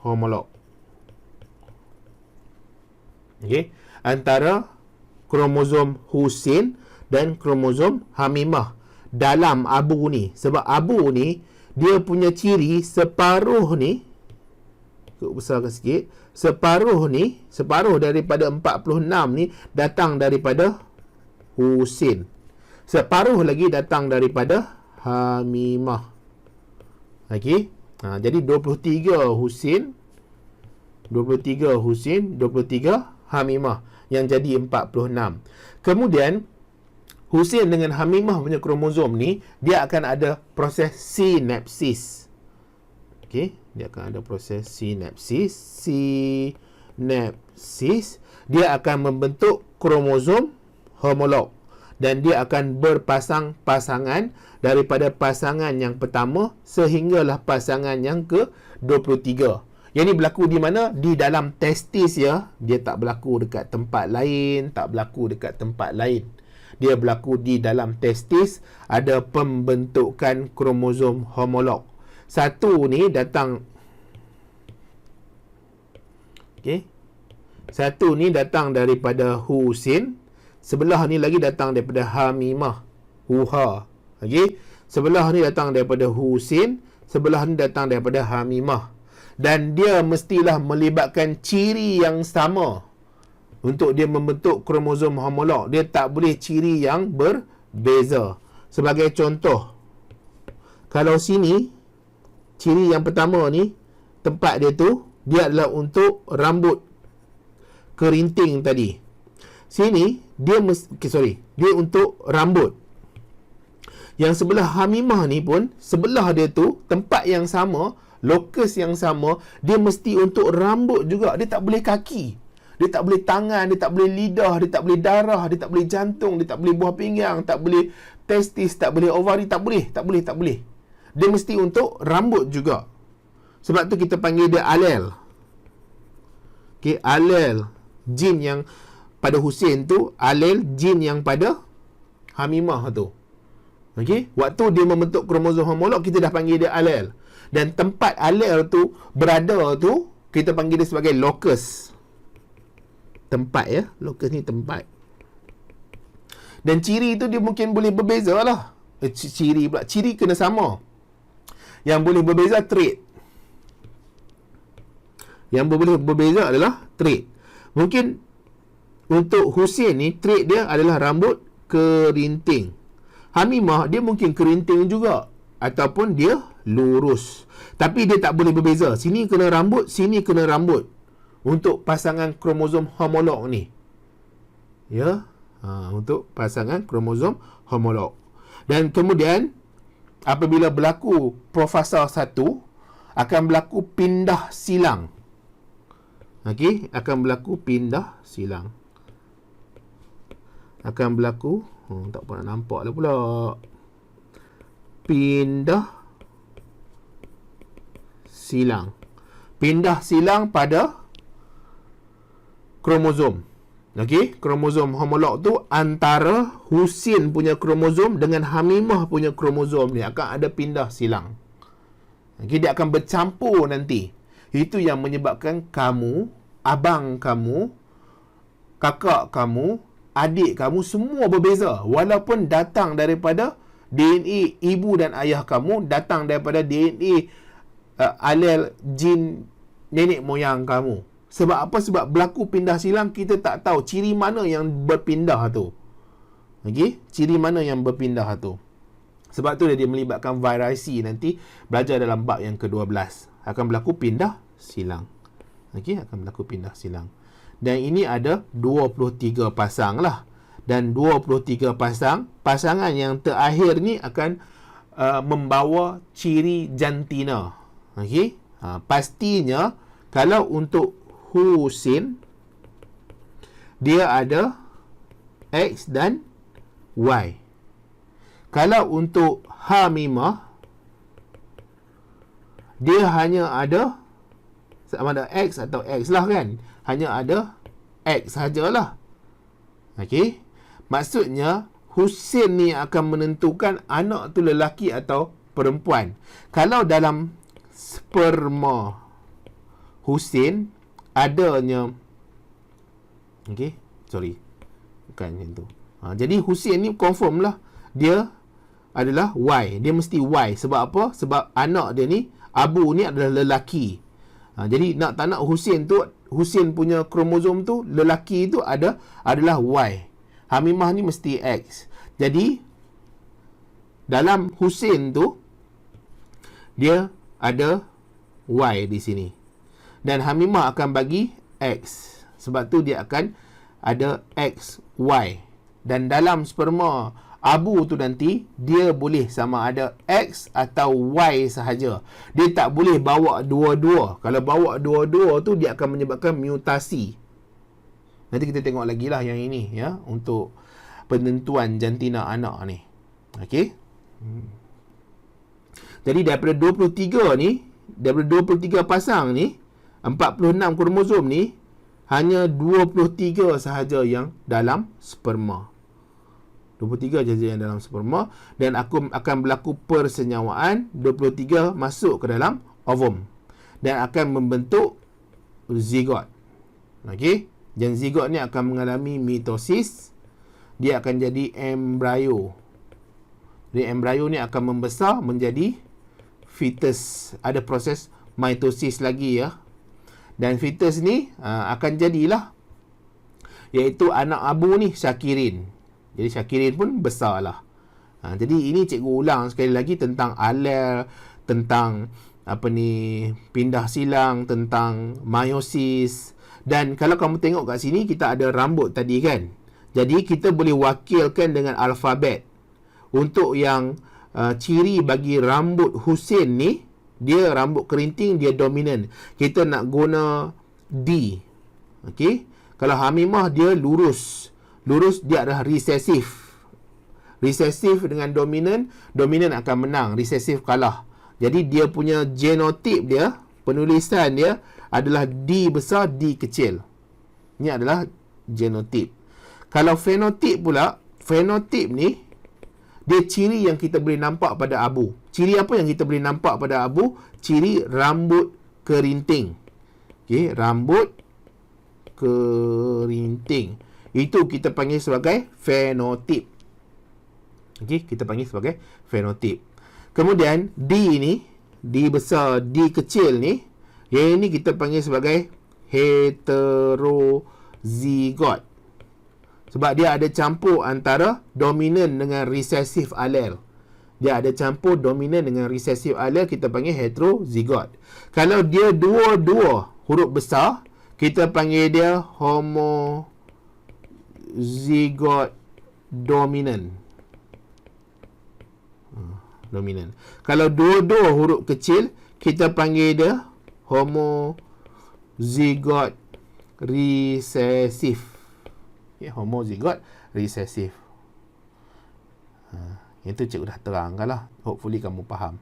homolog. Okey, antara kromosom Husin dan kromosom Hamimah dalam Abu ni. Sebab Abu ni dia punya ciri separuh ni, besarkan sikit, separuh daripada 46 ni datang daripada Husin. Separuh lagi datang daripada Hamimah. Okey. Jadi 23 Husin, 23 Hamimah, yang jadi 46. Kemudian Husin dengan Hamimah punya kromosom ni, dia akan ada proses sinapsis. Okey, dia akan ada proses sinapsis. Dia akan membentuk kromosom homolog. Dan dia akan berpasang-pasangan daripada pasangan yang pertama sehinggalah pasangan yang ke-23. Yang ni berlaku di mana? Di dalam testis ya. Dia tak berlaku dekat tempat lain, Dia berlaku di dalam testis, ada pembentukan kromosom homolog. Satu ni datang daripada Husin. Sebelah ni lagi datang daripada Hamimah, Huha. Okey. Sebelah ni datang daripada Husin, sebelah ni datang daripada Hamimah. Dan dia mestilah melibatkan ciri yang sama untuk dia membentuk kromosom homolog. Dia tak boleh ciri yang berbeza. Sebagai contoh, kalau sini ciri yang pertama ni, tempat dia tu, dia adalah untuk rambut kerinting tadi. Sini dia dia untuk rambut. Yang sebelah Hamimah ni pun, sebelah dia tu, tempat yang sama, lokus yang sama, dia mesti untuk rambut juga. Dia tak boleh kaki, dia tak boleh tangan, dia tak boleh lidah, dia tak boleh darah, dia tak boleh jantung, dia tak boleh buah pinggang, tak boleh testis, tak boleh ovari, tak boleh. Dia mesti untuk rambut juga. Sebab tu kita panggil dia alel. Okey, alel jin yang pada Husin tu, alel jin yang pada Hamimah tu. Okey, waktu dia membentuk kromosom homolog, kita dah panggil dia alel. Dan tempat alel tu berada tu, kita panggil dia sebagai locus. Tempat ya, locus ni tempat. Dan ciri tu dia mungkin boleh berbeza lah. Ciri kena sama. Yang boleh berbeza trait. Yang boleh berbeza adalah trait. Mungkin untuk Husin ni, trait dia adalah rambut kerinting. Hamimah dia mungkin kerinting juga, ataupun dia lurus. Tapi dia tak boleh berbeza. Sini kena rambut, sini kena rambut. Untuk pasangan kromosom homolog ni. Ya. Untuk pasangan kromosom homolog. Dan kemudian, apabila berlaku profasa 1, akan berlaku pindah silang. Okey, akan berlaku pindah silang. Akan berlaku, tak pernah nampak lah pula, pindah silang. Pindah silang pada kromosom. Okey, kromosom homolog tu antara Husin punya kromosom dengan Hamimah punya kromosom ni akan ada pindah silang. Okey, dia akan bercampur nanti. Itu yang menyebabkan kamu, abang kamu, kakak kamu, adik kamu semua berbeza. Walaupun datang daripada DNA ibu dan ayah kamu, datang daripada DNA alel jin nenek moyang kamu. Sebab apa? Sebab berlaku pindah silang, kita tak tahu ciri mana yang berpindah tu. Okey, ciri mana yang berpindah tu. Sebab tu dia melibatkan variasi, nanti belajar dalam bab yang ke-12. Akan berlaku pindah silang. Okey, akan berlaku pindah silang. Dan ini ada 23 pasang lah. Dan 23 pasangan yang terakhir ni akan membawa ciri jantina. Okey, pastinya kalau untuk Husin, dia ada X dan Y. Kalau untuk Hamimah, dia hanya ada sama ada X atau X lah kan. Hanya ada X sajalah. Okey. Maksudnya Husin ni akan menentukan anak tu lelaki atau perempuan. Kalau dalam sperma Husin adanya, okey, sorry, bukan macam tu. Jadi Husin ni confirm lah dia adalah Y. Dia mesti Y. Sebab apa? Sebab anak dia ni, Abu ni adalah lelaki. Jadi nak tak nak Husin punya kromosom tu, lelaki tu adalah Y. Hamimah ni mesti X. Jadi dalam Husin tu dia ada Y di sini. Dan Hamimah akan bagi X. Sebab tu dia akan ada X, Y. Dan dalam sperma Abu tu nanti, dia boleh sama ada X atau Y sahaja. Dia tak boleh bawa dua-dua. Kalau bawa dua-dua tu, dia akan menyebabkan mutasi. Nanti kita tengok lagi lah yang ini, ya, untuk penentuan jantina anak ni. Okey. Jadi daripada 23 ni, daripada 23 pasang ni, 46 kromosom ni, hanya 23 sahaja yang dalam sperma. 23 sahaja yang dalam sperma. Dan akan berlaku persenyawaan, 23 masuk ke dalam ovum. Dan akan membentuk zigot. Okey. Dan zigot ni akan mengalami mitosis. Dia akan jadi embrio. Jadi embrio ni akan membesar menjadi fetus. Ada proses mitosis lagi, ya. Dan fetus ni akan jadilah, iaitu anak Abu ni, Syakirin. Jadi Syakirin pun besar lah. Jadi ini cikgu ulang sekali lagi tentang alel, tentang pindah silang, tentang meiosis. Dan kalau kamu tengok kat sini, kita ada rambut tadi kan. Jadi kita boleh wakilkan dengan alfabet. Untuk yang ciri bagi rambut Husin ni, dia rambut kerinting, dia dominan. Kita nak guna D. Okey. Kalau Hamimah, dia lurus. Lurus, dia adalah resesif. Resesif dengan dominan, dominan akan menang, resesif kalah. Jadi dia punya genotip dia, penulisan dia adalah D besar, D kecil. Ini adalah genotip. Kalau fenotip pula, fenotip ni, dia ciri yang kita boleh nampak pada Abu. Ciri apa yang kita boleh nampak pada Abu? Ciri rambut kerinting. Okey, rambut kerinting. Itu kita panggil sebagai fenotip. Okey, kita panggil sebagai fenotip. Kemudian D ni, D besar, D kecil ni, yang ini kita panggil sebagai heterozigot. Sebab dia ada campur antara dominan dengan resesif alel. Dia ada campur dominan dengan resesif alel, kita panggil heterozigot. Kalau dia dua-dua huruf besar, kita panggil dia homozigot dominan. Dominan. Kalau dua-dua huruf kecil, kita panggil dia homozigot resesif. Okay, homozigot resesif. Itu cikgu dah terangkan lah. Hopefully kamu faham.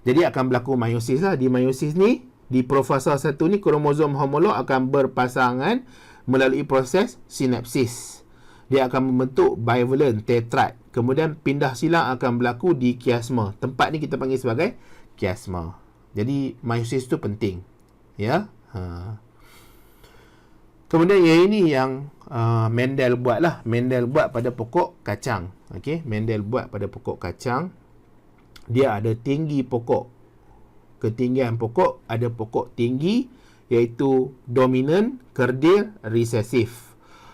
Jadi akan berlaku meiosis lah. Di meiosis ni, di profasa 1 ni, kromosom homolog akan berpasangan melalui proses sinapsis. Dia akan membentuk bivalent tetrad. Kemudian pindah silang akan berlaku di kiasma. Tempat ni kita panggil sebagai kiasma. Jadi meiosis tu penting. Ya. Kemudian yang ini yang Mendel buat lah. Mendel buat pada pokok kacang. Okey, Mendel buat pada pokok kacang. Dia ada tinggi pokok. ketinggian pokok, ada pokok tinggi iaitu dominan, kerdil, resesif.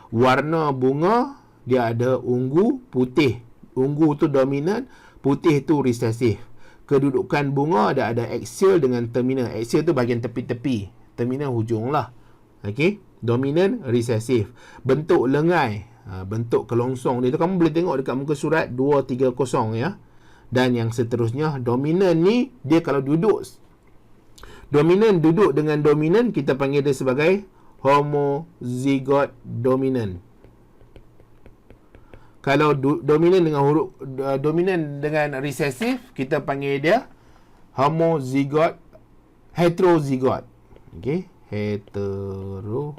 Warna bunga dia ada ungu, putih. Ungu tu dominan, putih tu resesif. Kedudukan bunga ada axial dengan terminal. Axial tu bahagian tepi-tepi, terminal hujung lah. Okey, dominan, resesif. Bentuk lengai, bentuk kelongsong dia tu kamu boleh tengok dekat muka surat 230 ya. Dan yang seterusnya, dominan ni dia kalau duduk, dominan duduk dengan dominan, kita panggil dia sebagai homozigot dominan. Kalau dominan dengan huruf dominan dengan resesif, kita panggil dia homozigot heterozigot. Okey, heterozigot.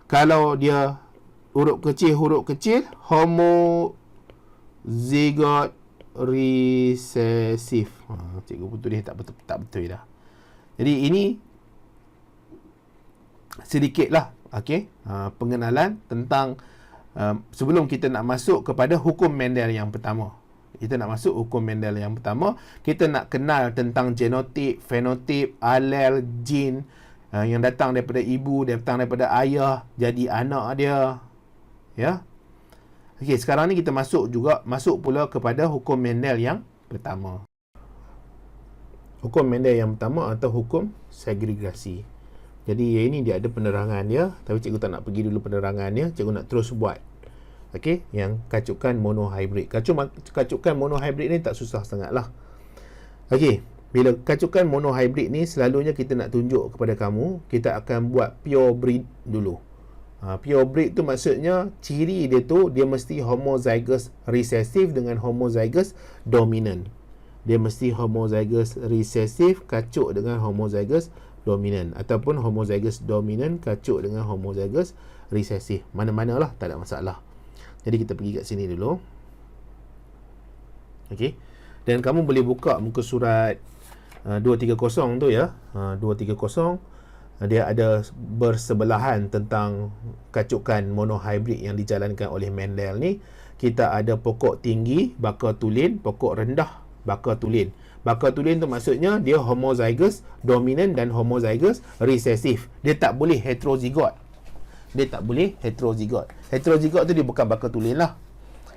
Kalau dia huruf kecil homozigot resesif. Cikgu pun tulis tak betul dah. Jadi ini sedikitlah pengenalan tentang sebelum kita nak masuk kepada hukum Mendel yang pertama. Kita nak masuk hukum Mendel yang pertama, kita nak kenal tentang genotip, fenotip, alel, gene yang datang daripada ibu, datang daripada ayah, jadi anak dia. Ya. Okey, sekarang ni kita masuk pula kepada hukum Mendel yang pertama. Hukum Mendel yang pertama atau hukum segregasi. Jadi ini dia ada penerangan dia, tapi cikgu tak nak pergi dulu penerangan dia, cikgu nak terus buat. Okey, yang kacukan monohybrid. Kacukan monohybrid ni tak susah sangatlah. Okey, bila kacukan monohybrid ni selalunya kita nak tunjuk kepada kamu, kita akan buat pure breed dulu. Pure breed tu maksudnya ciri dia tu dia mesti homozygous recessive dengan homozygous dominant. Dia mesti homozygous recessive kacuk dengan homozygous dominant, ataupun homozygous dominant kacuk dengan homozygous recessive. Mana-manalah, tak ada masalah. Jadi kita pergi kat sini dulu. Okey. Dan kamu boleh buka muka surat 230 tu ya. 230 dia ada bersebelahan tentang kacukan monohybrid yang dijalankan oleh Mendel ni. Kita ada pokok tinggi, bakal tulen, pokok rendah, bakal tulen. Bakal tulen tu maksudnya dia homozygous dominant dan homozygous recessive. Dia tak boleh heterozigot. Heterozigot tu dia bukan bakal tulen lah.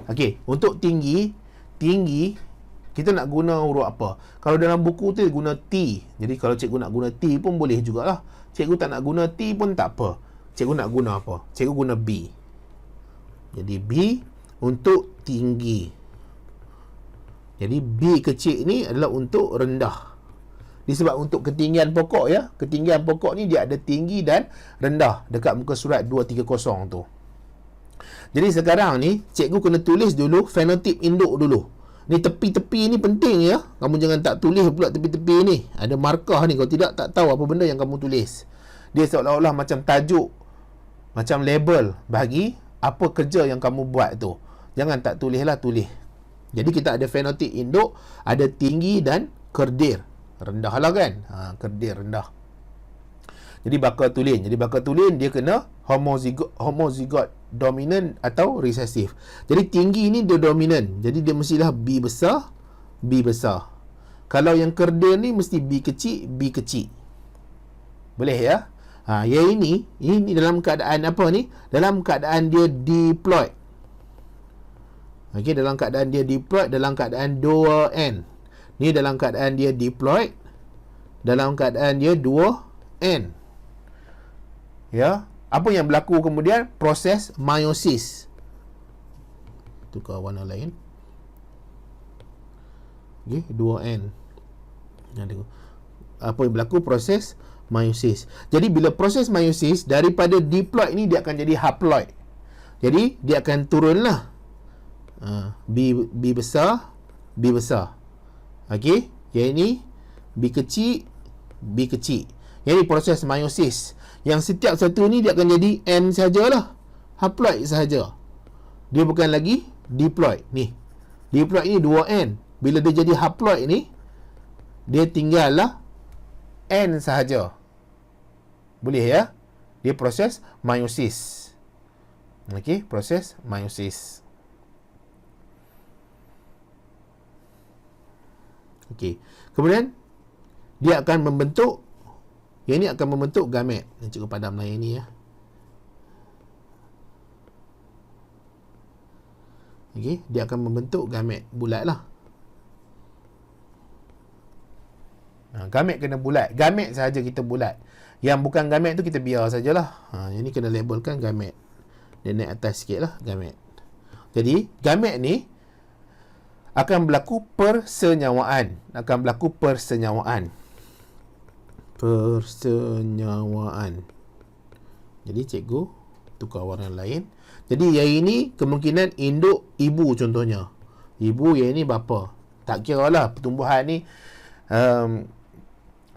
Okey, untuk tinggi kita nak guna huruf apa? Kalau dalam buku tu dia guna T. Jadi kalau cikgu nak guna T pun boleh jugalah. Cikgu tak nak guna T pun tak apa. Cikgu nak guna apa? Cikgu guna B. Jadi B untuk tinggi. Jadi B kecil ni adalah untuk rendah. Disebab untuk ketinggian pokok ya. Ketinggian pokok ni dia ada tinggi dan rendah dekat muka surat 230 tu. Jadi sekarang ni cikgu kena tulis dulu fenotip induk dulu. Ni tepi-tepi ni penting ya. Kamu jangan tak tulis pula tepi-tepi ni. Ada markah ni, kalau tidak tak tahu apa benda yang kamu tulis. Dia seolah-olah macam tajuk, macam label bagi apa kerja yang kamu buat tu. Jangan tak tulislah, tulis. Jadi kita ada fenotip induk, ada tinggi dan kerdil. Rendah lah kan? Kerdil rendah. Jadi bakal tulen dia kena homozigot dominant atau resesif. Jadi tinggi ni dia dominant. Jadi dia mestilah B besar. Kalau yang kerdil ni mesti B kecil. Boleh ya? Yang ini dalam keadaan apa ni? Dalam keadaan dia diploid. Okey, dalam keadaan dia diploid, dalam keadaan 2N. Ni dalam keadaan dia diploid, dalam keadaan dia 2N. Ya, apa yang berlaku kemudian? Proses meiosis. Tukar warna lain. Okey, 2N. Apa yang berlaku? Proses meiosis. Jadi bila proses meiosis, daripada diploid ni dia akan jadi haploid. Jadi dia akan turunlah. B besar. Okey, yang ini B kecil. Yang ini proses meiosis. Yang setiap satu ni dia akan jadi N sajalah. Haploid sahaja. Dia bukan lagi diploid. Ni. Diploid ni 2N. Bila dia jadi haploid ni, dia tinggallah N sahaja. Boleh ya? Dia proses meiosis. Okey, proses meiosis. Okey. Kemudian dia akan membentuk, yang ini akan membentuk gamet. Cikgu padamlah yang ini ya. Okey, dia akan membentuk gamet bulat lah. Gamet kena bulat. Gamet sahaja kita bulat. Yang bukan gamet tu kita biar sajalah. Yang ni kena labelkan gamet. Dia naik atas sikit lah, gamet. Jadi, gamet ni akan berlaku persenyawaan. Persenyawaan. Jadi, cikgu tukar warna lain. Jadi, yang ini kemungkinan induk ibu contohnya. Ibu, yang ini bapa. Tak kira lah pertumbuhan ni.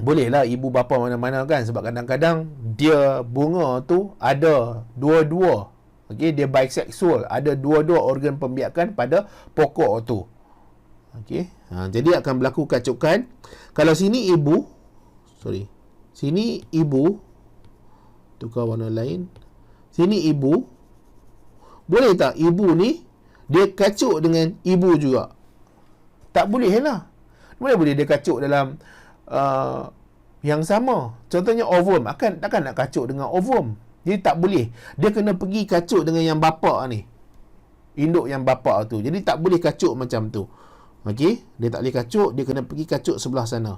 Bolehlah ibu bapa mana-mana kan, sebab kadang-kadang dia bunga tu ada dua-dua. Okey, dia bisexual, ada dua-dua organ pembiakan pada pokok tu. Okey, jadi akan berlaku kacukan. Kalau sini ibu, sini ibu, tukar warna lain. Sini ibu, boleh tak ibu ni dia kacuk dengan ibu juga? Tak boleh lah. Boleh dia kacuk dalam yang sama. Contohnya ovum, takkan nak kacuk dengan ovum. Jadi tak boleh. Dia kena pergi kacuk dengan yang bapa ni, induk yang bapa tu. Jadi tak boleh kacuk macam tu. Okey, dia tak boleh kacuk, dia kena pergi kacuk sebelah sana.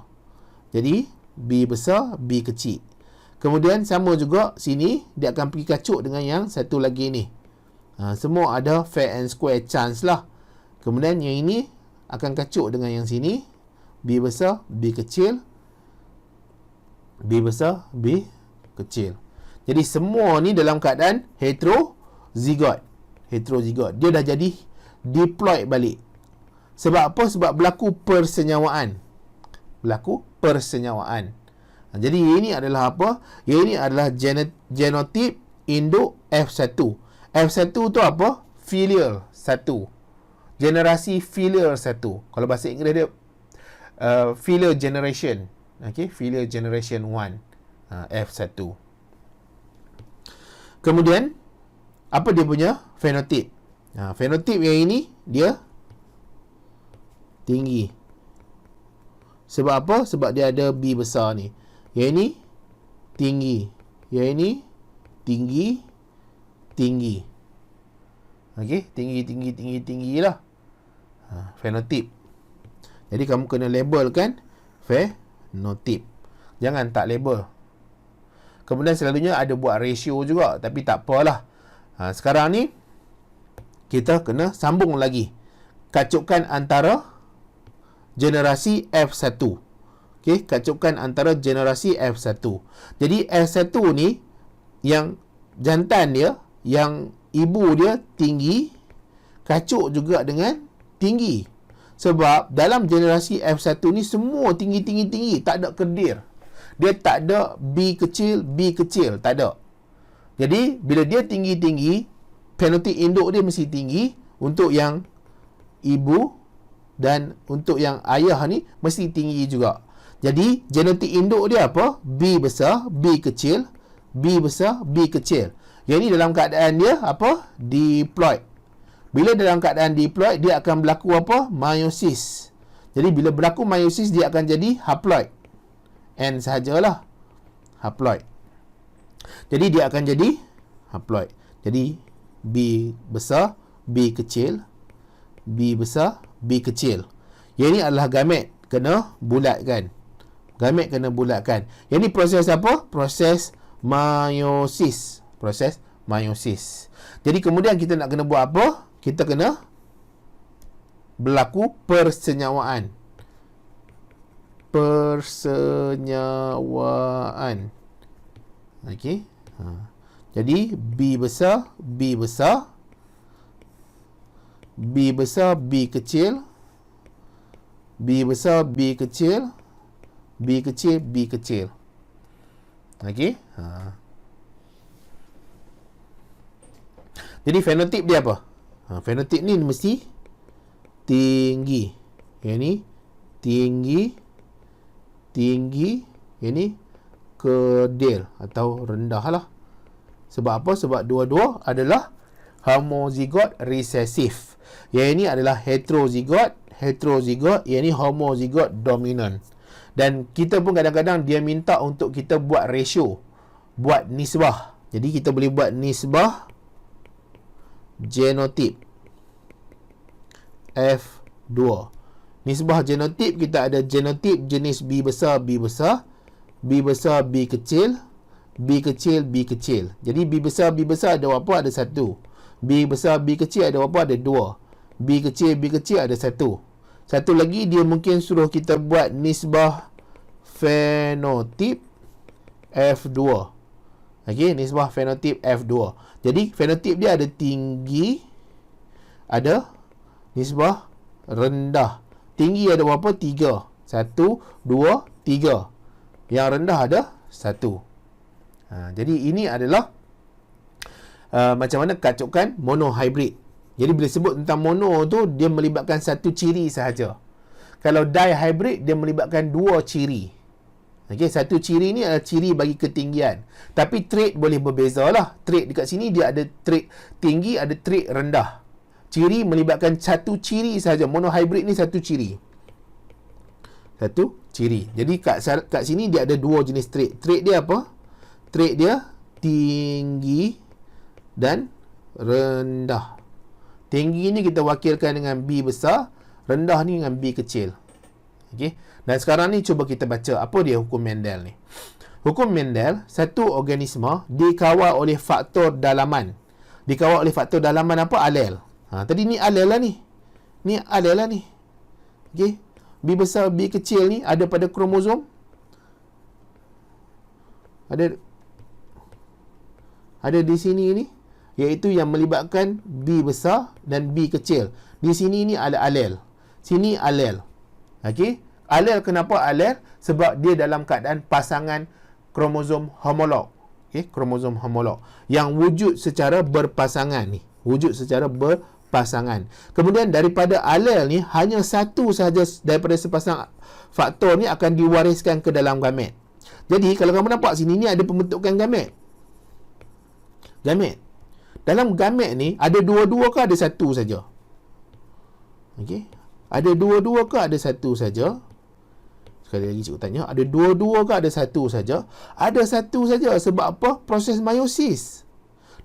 Jadi B besar, B kecil. Kemudian sama juga sini, dia akan pergi kacuk dengan yang satu lagi ni. Semua ada fair and square chance lah. Kemudian yang ini akan kacuk dengan yang sini. B besar, B kecil. B besar, B kecil. Jadi semua ni dalam keadaan heterozigot. Dia dah jadi diploid balik. Sebab apa? Sebab berlaku persenyawaan. Jadi ini adalah apa? Ini adalah genotip induk F1. F1 tu apa? Filial 1. Generasi filial 1. Kalau bahasa Inggeris dia filial generation. Okey, filial generation 1. F1. Kemudian apa dia punya fenotip? Fenotip yang ini dia tinggi. Sebab apa? Sebab dia ada B besar ni. Yang ini tinggi. Yang ini tinggi. Okey, tinggi lah. Fenotip. Jadi kamu kena labelkan fenotip. Jangan tak label. Kemudian selalunya ada buat ratio juga, tapi tak apalah. Sekarang ni kita kena sambung lagi. Kacukan antara generasi F1. Okey, kacukan antara generasi F1. Jadi F1 ni yang jantan dia, yang ibu dia tinggi, kacuk juga dengan tinggi. Sebab dalam generasi F1 ni semua tinggi, tak ada kedir. Dia tak ada B kecil, tak ada. Jadi bila dia tinggi, fenotip induk dia mesti tinggi. Untuk yang ibu dan untuk yang ayah ni mesti tinggi juga. Jadi genotik induk dia apa? B besar, B kecil, B besar, B kecil. Yang ni dalam keadaan dia apa? Diploid. Bila dalam keadaan diploid, dia akan berlaku apa? Meiosis. Jadi bila berlaku meiosis, dia akan jadi haploid. N sahajalah. Haploid. Jadi dia akan jadi haploid. Jadi B besar, B kecil, B besar, B kecil. Yang ini adalah gamet kena bulatkan. Yang ini proses apa? Proses meiosis. Jadi kemudian kita nak kena buat apa? Kita kena berlaku persenyawaan. Okey. Jadi B besar, B besar, B besar, B kecil, B besar, B kecil, B kecil, B kecil. Okey. Jadi fenotip dia apa? Fenotip ni mesti tinggi. Yang ni tinggi. Yang ni kedil atau rendah lah. Sebab apa? Sebab dua-dua adalah homozigot resesif. Yang ini adalah heterozigot heterozigot, iaitu homozigot dominant. Dan kita pun kadang-kadang dia minta untuk kita buat ratio, buat nisbah. Jadi kita boleh buat nisbah genotip F2. Nisbah genotip, kita ada genotip jenis B besar, B besar, B besar, B kecil, B kecil, B kecil. Jadi B besar ada berapa? Ada 1. B besar, B kecil ada berapa? Ada 2. B kecil ada 1. Satu lagi, dia mungkin suruh kita buat nisbah fenotip F2. Okey, nisbah fenotip F2. Jadi fenotip dia ada tinggi, ada nisbah rendah. Tinggi ada berapa? 3. 1, 2, 3. Yang rendah ada 1. Jadi ini adalah macam mana kacukan monohybrid. Jadi bila sebut tentang mono tu, dia melibatkan satu ciri sahaja. Kalau dihybrid, dia melibatkan 2 ciri. Okey, satu ciri ni adalah ciri bagi ketinggian. Tapi trait boleh berbeza lah. Trait dekat sini dia ada trait tinggi, ada trait rendah. Ciri melibatkan satu ciri sahaja. Monohybrid ni satu ciri. Satu ciri. Jadi kat sini dia ada 2 jenis trait. Trait dia apa? Trait dia tinggi dan rendah. Tinggi ni kita wakilkan dengan B besar, rendah ni dengan B kecil. Okey. Dan sekarang ni cuba kita baca apa dia hukum Mendel ni. Hukum Mendel, satu organisma dikawal oleh faktor dalaman. Dikawal oleh faktor dalaman apa? Alel. Tadi ni alel lah ni. Ni alel lah ni. Okey. B besar, B kecil ni ada pada kromosom. Ada di sini ni, iaitu yang melibatkan B besar dan B kecil. Di sini ni ada alel. Sini alel. Okey. Alel kenapa alel? Sebab dia dalam keadaan pasangan kromosom homolog. Okey, kromosom homolog yang wujud secara berpasangan ni. Wujud secara berpasangan. Kemudian daripada alel ni hanya satu sahaja daripada sepasang faktor ni akan diwariskan ke dalam gamet. Jadi kalau kamu nampak sini ni ada pembentukan gamet. Gamet. Dalam gamet ni ada dua-dua ke ada satu saja? Okey. Ada dua-dua ke ada satu saja? Sekali lagi cikgu tanya, ada dua-dua ke ada satu saja? Ada satu saja. Sebab apa? Proses meiosis.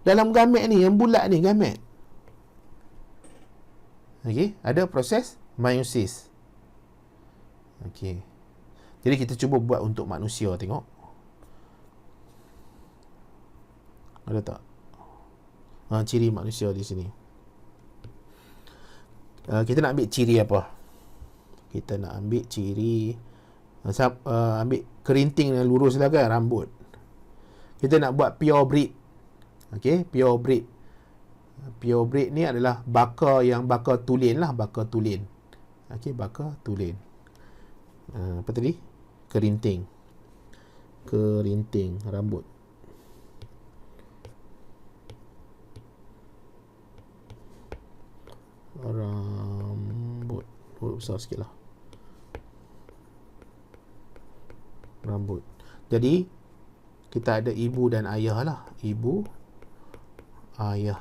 Dalam gamet ni, yang bulat ni, gamet. Okey, ada proses meiosis. Okey. Jadi kita cuba buat untuk manusia, tengok. Ada tak? Ciri manusia di sini. Kita nak ambil ciri apa? Kita nak ambil ciri ambil kerinting dan lurus lah kan, rambut. Kita nak buat pure breed. Okey, pure breed. Pure breed ni adalah baka yang baka tulen lah, baka tulen. Okey, baka tulen. Apa tadi? Kerinting. Kerinting rambut. Rambut besar sikit lah. Rambut. Jadi kita ada ibu dan ayah lah. Ibu, ayah.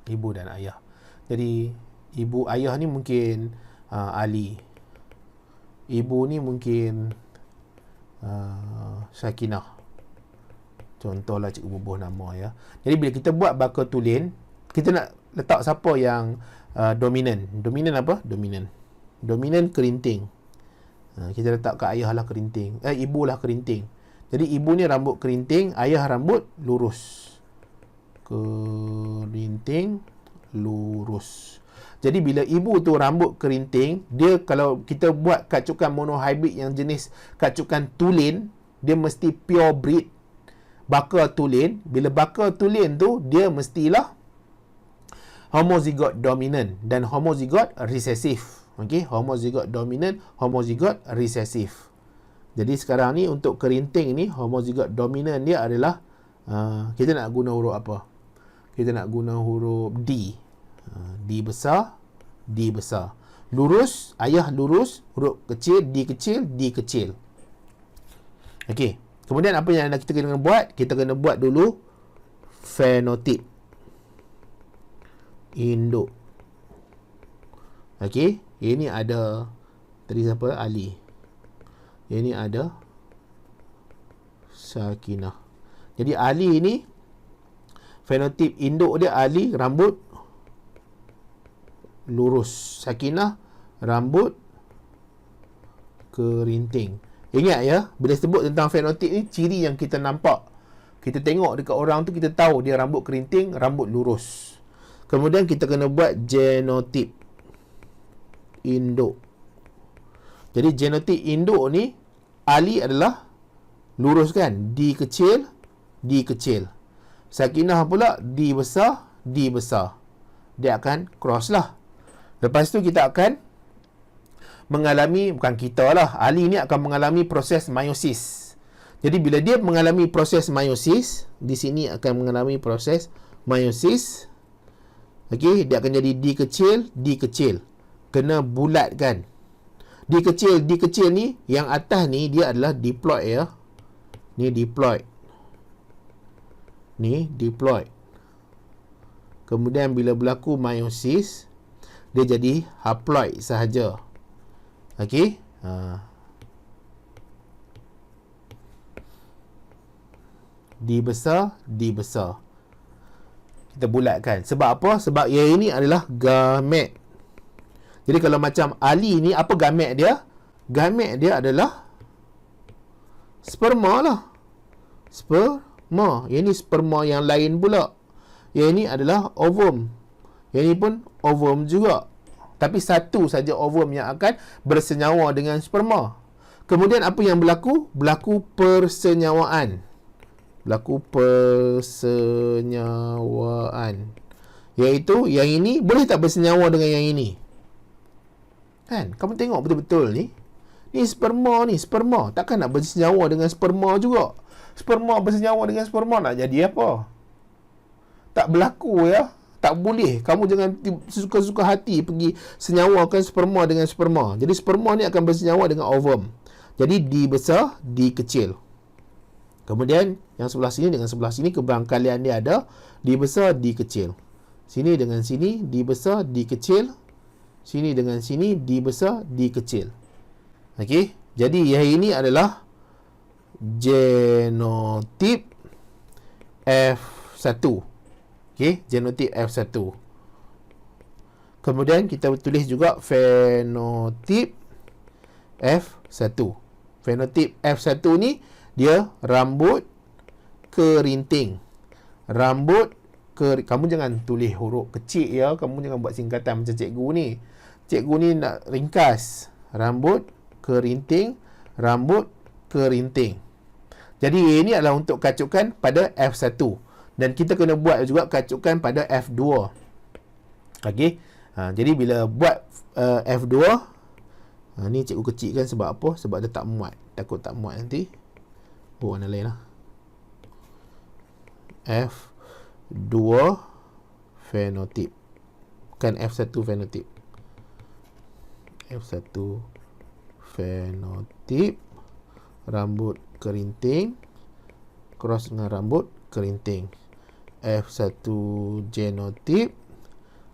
Ibu dan ayah. Jadi ibu ayah ni mungkin Ali. Ibu ni mungkin Sakinah. Contohlah cikgu bubuh nama ya. Jadi bila kita buat baka tulen, kita nak letak siapa yang dominan. Dominan apa? Dominan kerinting. Kita letak ke ayah lah kerinting. Ibu lah kerinting. Jadi ibu ni rambut kerinting, ayah rambut lurus. Kerinting lurus. Jadi bila ibu tu rambut kerinting, dia kalau kita buat kacukan monohybrid yang jenis kacukan tulen, dia mesti pure breed baka tulen. Bila baka tulen tu, dia mestilah homozigot dominant dan homozigot resesif. Okey, homozigot dominant, homozigot resesif. Jadi sekarang ni untuk kerinting ni, homozigot dominant dia adalah kita nak guna huruf apa? Kita nak guna huruf D. D besar, D besar. Lurus, ayah lurus, huruf kecil, D kecil, D kecil. Okey. Kemudian apa yang kita kena buat? Kita kena buat dulu fenotip induk. Okey, ini ada tadi siapa? Ali. Ini ada Sakinah. Jadi Ali ni fenotip induk dia, Ali rambut lurus, Sakinah rambut kerinting. Ingat ya, bila sebut tentang fenotip ni, ciri yang kita nampak, kita tengok dekat orang tu, kita tahu dia rambut kerinting, rambut lurus. Kemudian kita kena buat genotip induk. Jadi genotip induk ni, Ali adalah lurus kan, D kecil, D kecil. Sakinah pula D besar, D besar. Dia akan cross lah. Lepas tu kita akan mengalami, bukan kita lah, Ali ni akan mengalami proses meiosis. Jadi bila dia mengalami proses meiosis, di sini akan mengalami proses meiosis. Okey, dia akan jadi D kecil, kena bulatkan. D kecil ni, yang atas ni dia adalah diploid ya. Ni diploid. Ni diploid. Kemudian bila berlaku meiosis, dia jadi haploid sahaja. Okey. D besar. Kita bulatkan. Sebab apa? Sebab yang ini adalah gamet. Jadi kalau macam Ali ni, apa gamet dia? Gamet dia adalah sperma lah. Sperma. Yang ni sperma yang lain pula. Yang ini adalah ovum. Yang ini pun ovum juga. Tapi satu saja ovum yang akan bersenyawa dengan sperma. Kemudian apa yang berlaku? Berlaku persenyawaan. Iaitu yang ini boleh tak bersenyawa dengan yang ini? Kan? Kamu tengok betul-betul ni. Ni sperma ni, sperma. Takkan nak bersenyawa dengan sperma juga. Sperma bersenyawa dengan sperma nak jadi apa? Tak berlaku ya. Tak boleh. Kamu jangan suka-suka hati pergi senyawakan sperma dengan sperma. Jadi sperma ni akan bersenyawa dengan ovum. Jadi D besar, D kecil. Kemudian yang sebelah sini dengan sebelah sini, keberangkalian dia ada D besar, D kecil. Sini dengan sini, D besar, D kecil. Sini dengan sini, D besar, D kecil. Okey. Jadi yang ini adalah genotip F1. Okey, genotip F1. Kemudian kita tulis juga fenotip F1. Fenotip F1 ni dia rambut kerinting. Kamu jangan tulis huruf kecil ya, kamu jangan buat singkatan macam cikgu ni. Cikgu ni nak ringkas. Rambut kerinting, rambut kerinting. Jadi ini adalah untuk kacukan pada F1. Dan kita kena buat juga kacukan pada F2. Okey. Jadi bila buat F2, ni cikgu kecilkan sebab apa? Sebab dia tak muat. Takut tak muat nanti. Warna lain lah. F2 fenotip. Bukan F1 fenotip. F1 fenotip. Rambut kerinting. Cross dengan rambut kerinting. F1 genotip.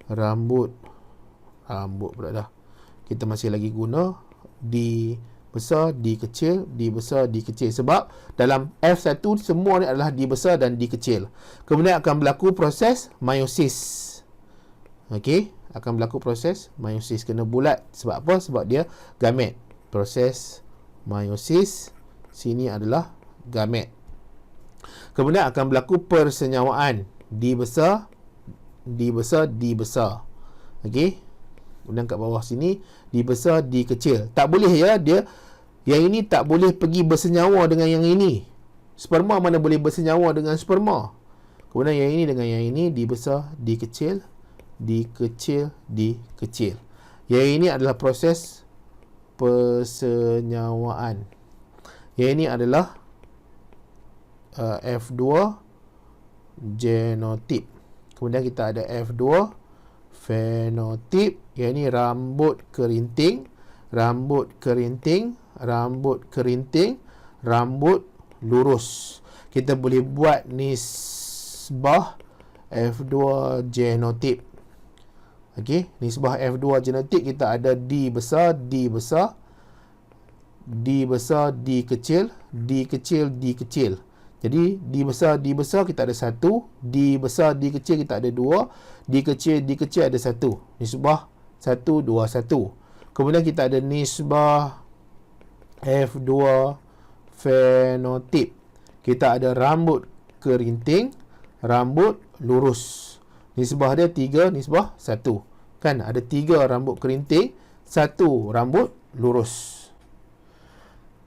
Rambut pula dah. Kita masih lagi guna D besar, D kecil, D besar, D kecil. Sebab dalam F1 semua ni adalah D besar dan D kecil. Kemudian akan berlaku proses meiosis. Okey, akan berlaku proses meiosis. Kena bulat. Sebab apa? Sebab dia gamet. Proses meiosis. Sini adalah gamet. Kemudian akan berlaku persenyawaan. D besar, D besar, D besar. Okey. Kemudian kat bawah sini D besar, D kecil. Tak boleh ya, dia yang ini tak boleh pergi bersenyawa dengan yang ini. Sperma mana boleh bersenyawa dengan sperma. Kemudian yang ini dengan yang ini, D besar, D kecil, D kecil, D kecil. Yang ini adalah proses persenyawaan. Yang ini adalah F2 genotip. Kemudian kita ada F2 fenotip. Yang ini rambut kerinting, rambut kerinting, rambut kerinting, rambut lurus. Kita boleh buat nisbah F2 genotip. Okey, nisbah F2 genetik kita ada D besar, D besar, D besar, D kecil, D kecil, D kecil. Jadi D besar kita ada 1, D besar, D kecil kita ada 2, D kecil ada 1. Nisbah 1, 2, 1. Kemudian kita ada nisbah F2 fenotip. Kita ada rambut kerinting, rambut lurus. Nisbah dia 3, nisbah 1. Kan ada 3 rambut kerinting, 1 rambut lurus.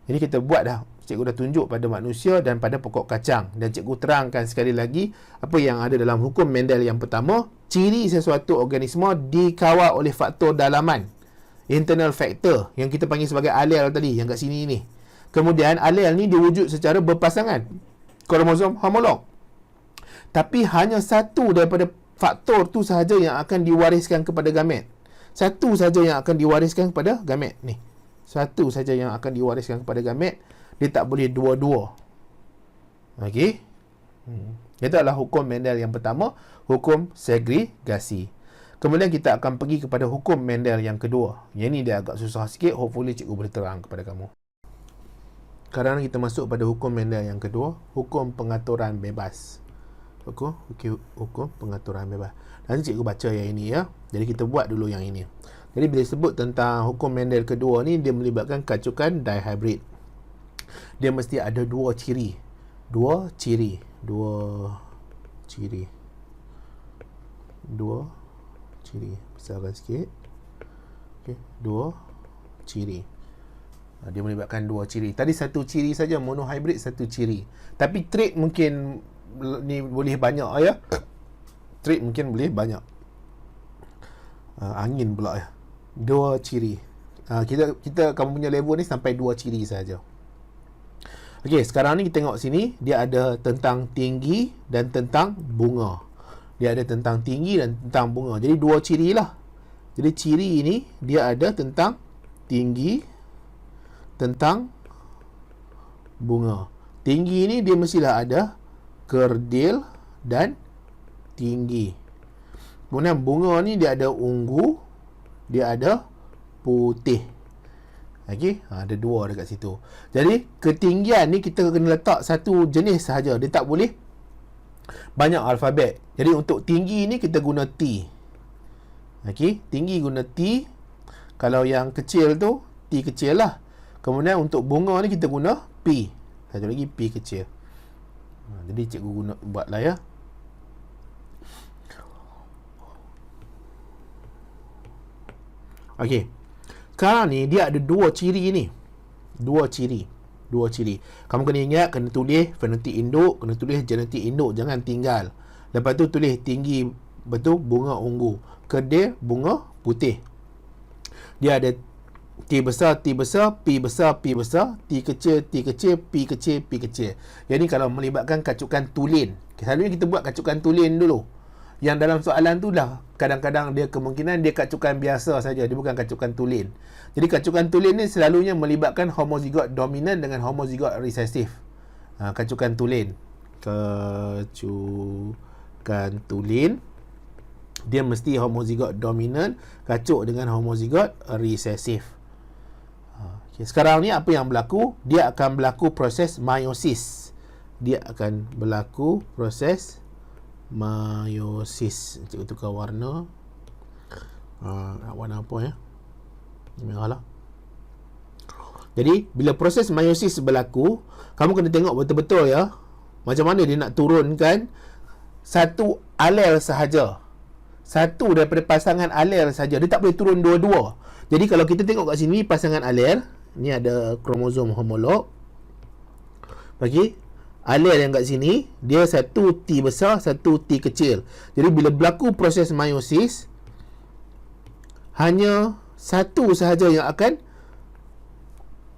Ini kita buat dah. Cikgu dah tunjuk pada manusia dan pada pokok kacang. Dan cikgu terangkan sekali lagi apa yang ada dalam hukum Mendel yang pertama. Ciri sesuatu organisma dikawal oleh faktor dalaman, internal factor, yang kita panggil sebagai alel tadi, yang kat sini ni. Kemudian alel ni diwujud secara berpasangan, kromosom homolog. Tapi hanya satu daripada faktor tu sahaja yang akan diwariskan kepada gamet. Satu sahaja yang akan diwariskan kepada gamet ni. Satu sahaja yang akan diwariskan kepada gamet. Dia tak boleh dua-dua. Okey. Itu adalah hukum Mendel yang pertama, hukum segregasi. Kemudian kita akan pergi kepada hukum Mendel yang kedua. Yang ni dia agak susah sikit, hopefully cikgu boleh terang kepada kamu. Sekarang kita masuk pada hukum Mendel yang kedua, hukum pengaturan bebas. Hukum pengaturan bebas. Nanti cikgu baca yang ini ya. Jadi kita buat dulu yang ini. Jadi bila sebut tentang hukum Mendel kedua ni, dia melibatkan kacukan dihybrid. Dia mesti ada dua ciri. Besarkan sikit. Okey, dua ciri. Dia melibatkan dua ciri. Tadi satu ciri saja, monohybrid satu ciri. Tapi trait mungkin ni boleh banyak ya. Trait mungkin boleh banyak. Angin pula ya. Dua ciri. Kita kamu punya level ni sampai dua ciri saja. Okey, sekarang ni kita tengok sini, dia ada tentang tinggi dan tentang bunga. Dia ada tentang tinggi dan tentang bunga. Jadi dua ciri lah. Jadi ciri ini dia ada tentang tinggi, tentang bunga. Tinggi ini dia mestilah ada kerdil dan tinggi. Kemudian bunga ni dia ada ungu, dia ada putih. Okey, ada dua dekat situ. Jadi ketinggian ni kita kena letak satu jenis sahaja. Dia tak boleh banyak alfabet. Jadi untuk tinggi ni kita guna T. Okey, tinggi guna T. Kalau yang kecil tu T kecil lah. Kemudian untuk bunga ni kita guna P. Satu lagi P kecil. Jadi cikgu guna buatlah ya. Okey. Sekarang ni dia ada dua ciri ni. Dua ciri. Kamu kena ingat, kena tulis fenotip induk, kena tulis genetik induk, jangan tinggal. Lepas tu tulis tinggi betul bunga ungu, kedil bunga putih. Dia ada T besar, P besar, T kecil, P kecil. Jadi kalau melibatkan kacukan tulen, selalunya kita buat kacukan tulen dulu. Yang dalam soalan tu dah kadang-kadang dia kemungkinan dia kacukan biasa saja, dia bukan kacukan tulen. Jadi kacukan tulen ni selalunya melibatkan homozigot dominan dengan homozigot resesif. Kacukan tulen. Kacukan tulen dia mesti homozigot dominan kacuk dengan homozigot resesif. Okay. Sekarang ni apa yang berlaku? Dia akan berlaku proses meiosis. Cikgu tukar warna. Nak warna apa ya? Merah lah. Jadi bila proses meiosis berlaku, kamu kena tengok betul-betul ya, macam mana dia nak turunkan satu alel sahaja. Satu daripada pasangan alel sahaja. Dia tak boleh turun dua-dua. Jadi kalau kita tengok kat sini pasangan alel, ni ada kromosom homolog. Okey. Alel yang kat sini, dia satu T besar, satu T kecil. Jadi bila berlaku proses meiosis, hanya satu sahaja yang akan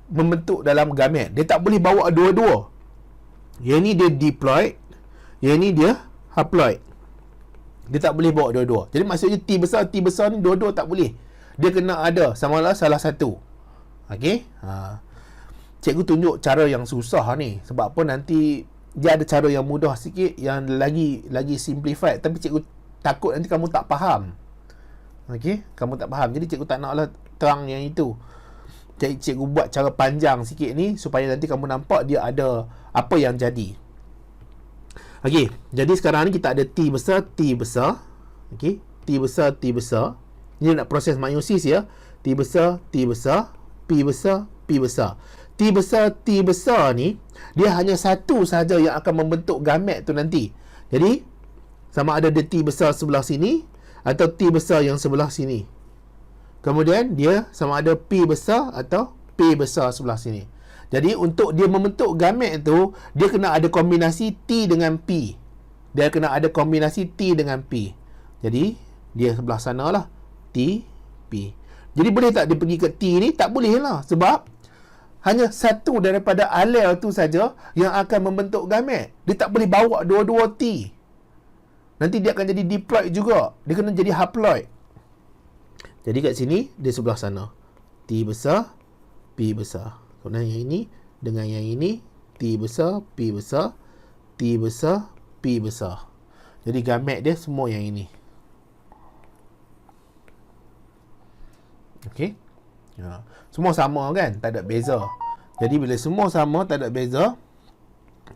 membentuk dalam gamet. Dia tak boleh bawa dua-dua. Yang ni dia diploid, yang ni dia haploid. Dia tak boleh bawa dua-dua. Jadi maksudnya T besar ni dua-dua tak boleh. Dia kena ada samalah salah satu. Okey? Cikgu tunjuk cara yang susah ni. Sebab apa, nanti dia ada cara yang mudah sikit, yang lagi simplified. Tapi cikgu takut nanti kamu tak faham. Okey, kamu tak faham. Jadi cikgu tak naklah terang yang itu. Jadi cikgu buat cara panjang sikit ni supaya nanti kamu nampak dia ada apa yang jadi. Okey, jadi sekarang ni kita ada T besar, T besar. Okey, T besar, T besar. Ini nak proses meiosis ya. T besar, T besar, P besar, P besar. T besar, T besar ni dia hanya satu sahaja yang akan membentuk gamet tu nanti. Jadi sama ada dia T besar sebelah sini atau T besar yang sebelah sini. Kemudian dia sama ada P besar atau P besar sebelah sini. Jadi untuk dia membentuk gamet tu, dia kena ada kombinasi T dengan P. Dia kena ada kombinasi T dengan P. Jadi dia sebelah sana lah, T, P. Jadi boleh tak dia pergi ke T ni? Tak boleh lah. Sebab hanya satu daripada alel tu saja yang akan membentuk gamet. Dia tak boleh bawa dua-dua T. Nanti dia akan jadi diploid juga. Dia kena jadi haploid. Jadi kat sini dia sebelah sana. T besar, P besar. Kemudian yang ini dengan yang ini, T besar, P besar, T besar, P besar. Jadi gamet dia semua yang ini. Okey. Ya. Semua sama kan? Tak ada beza. Jadi bila semua sama, tak ada beza,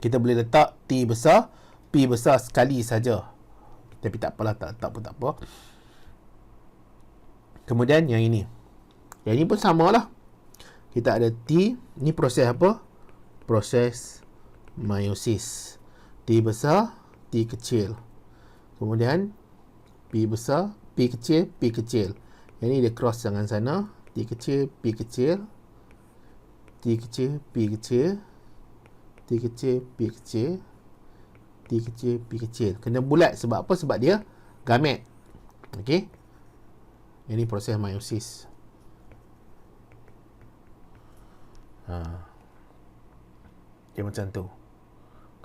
kita boleh letak T besar, P besar sekali saja. Tapi tak apalah, tak apa. Kemudian yang ini. Yang ini pun samalah. Kita ada T, ni proses apa? Proses meiosis. T besar, T kecil. Kemudian P besar, P kecil, P kecil. Yang ni dia cross dengan sana. T kecil, P kecil, T kecil, P kecil, T kecil, P kecil, T kecil, P kecil. Kena bulat sebab apa? Sebab dia gamet. Okey. Ini proses meiosis. Dia macam tu.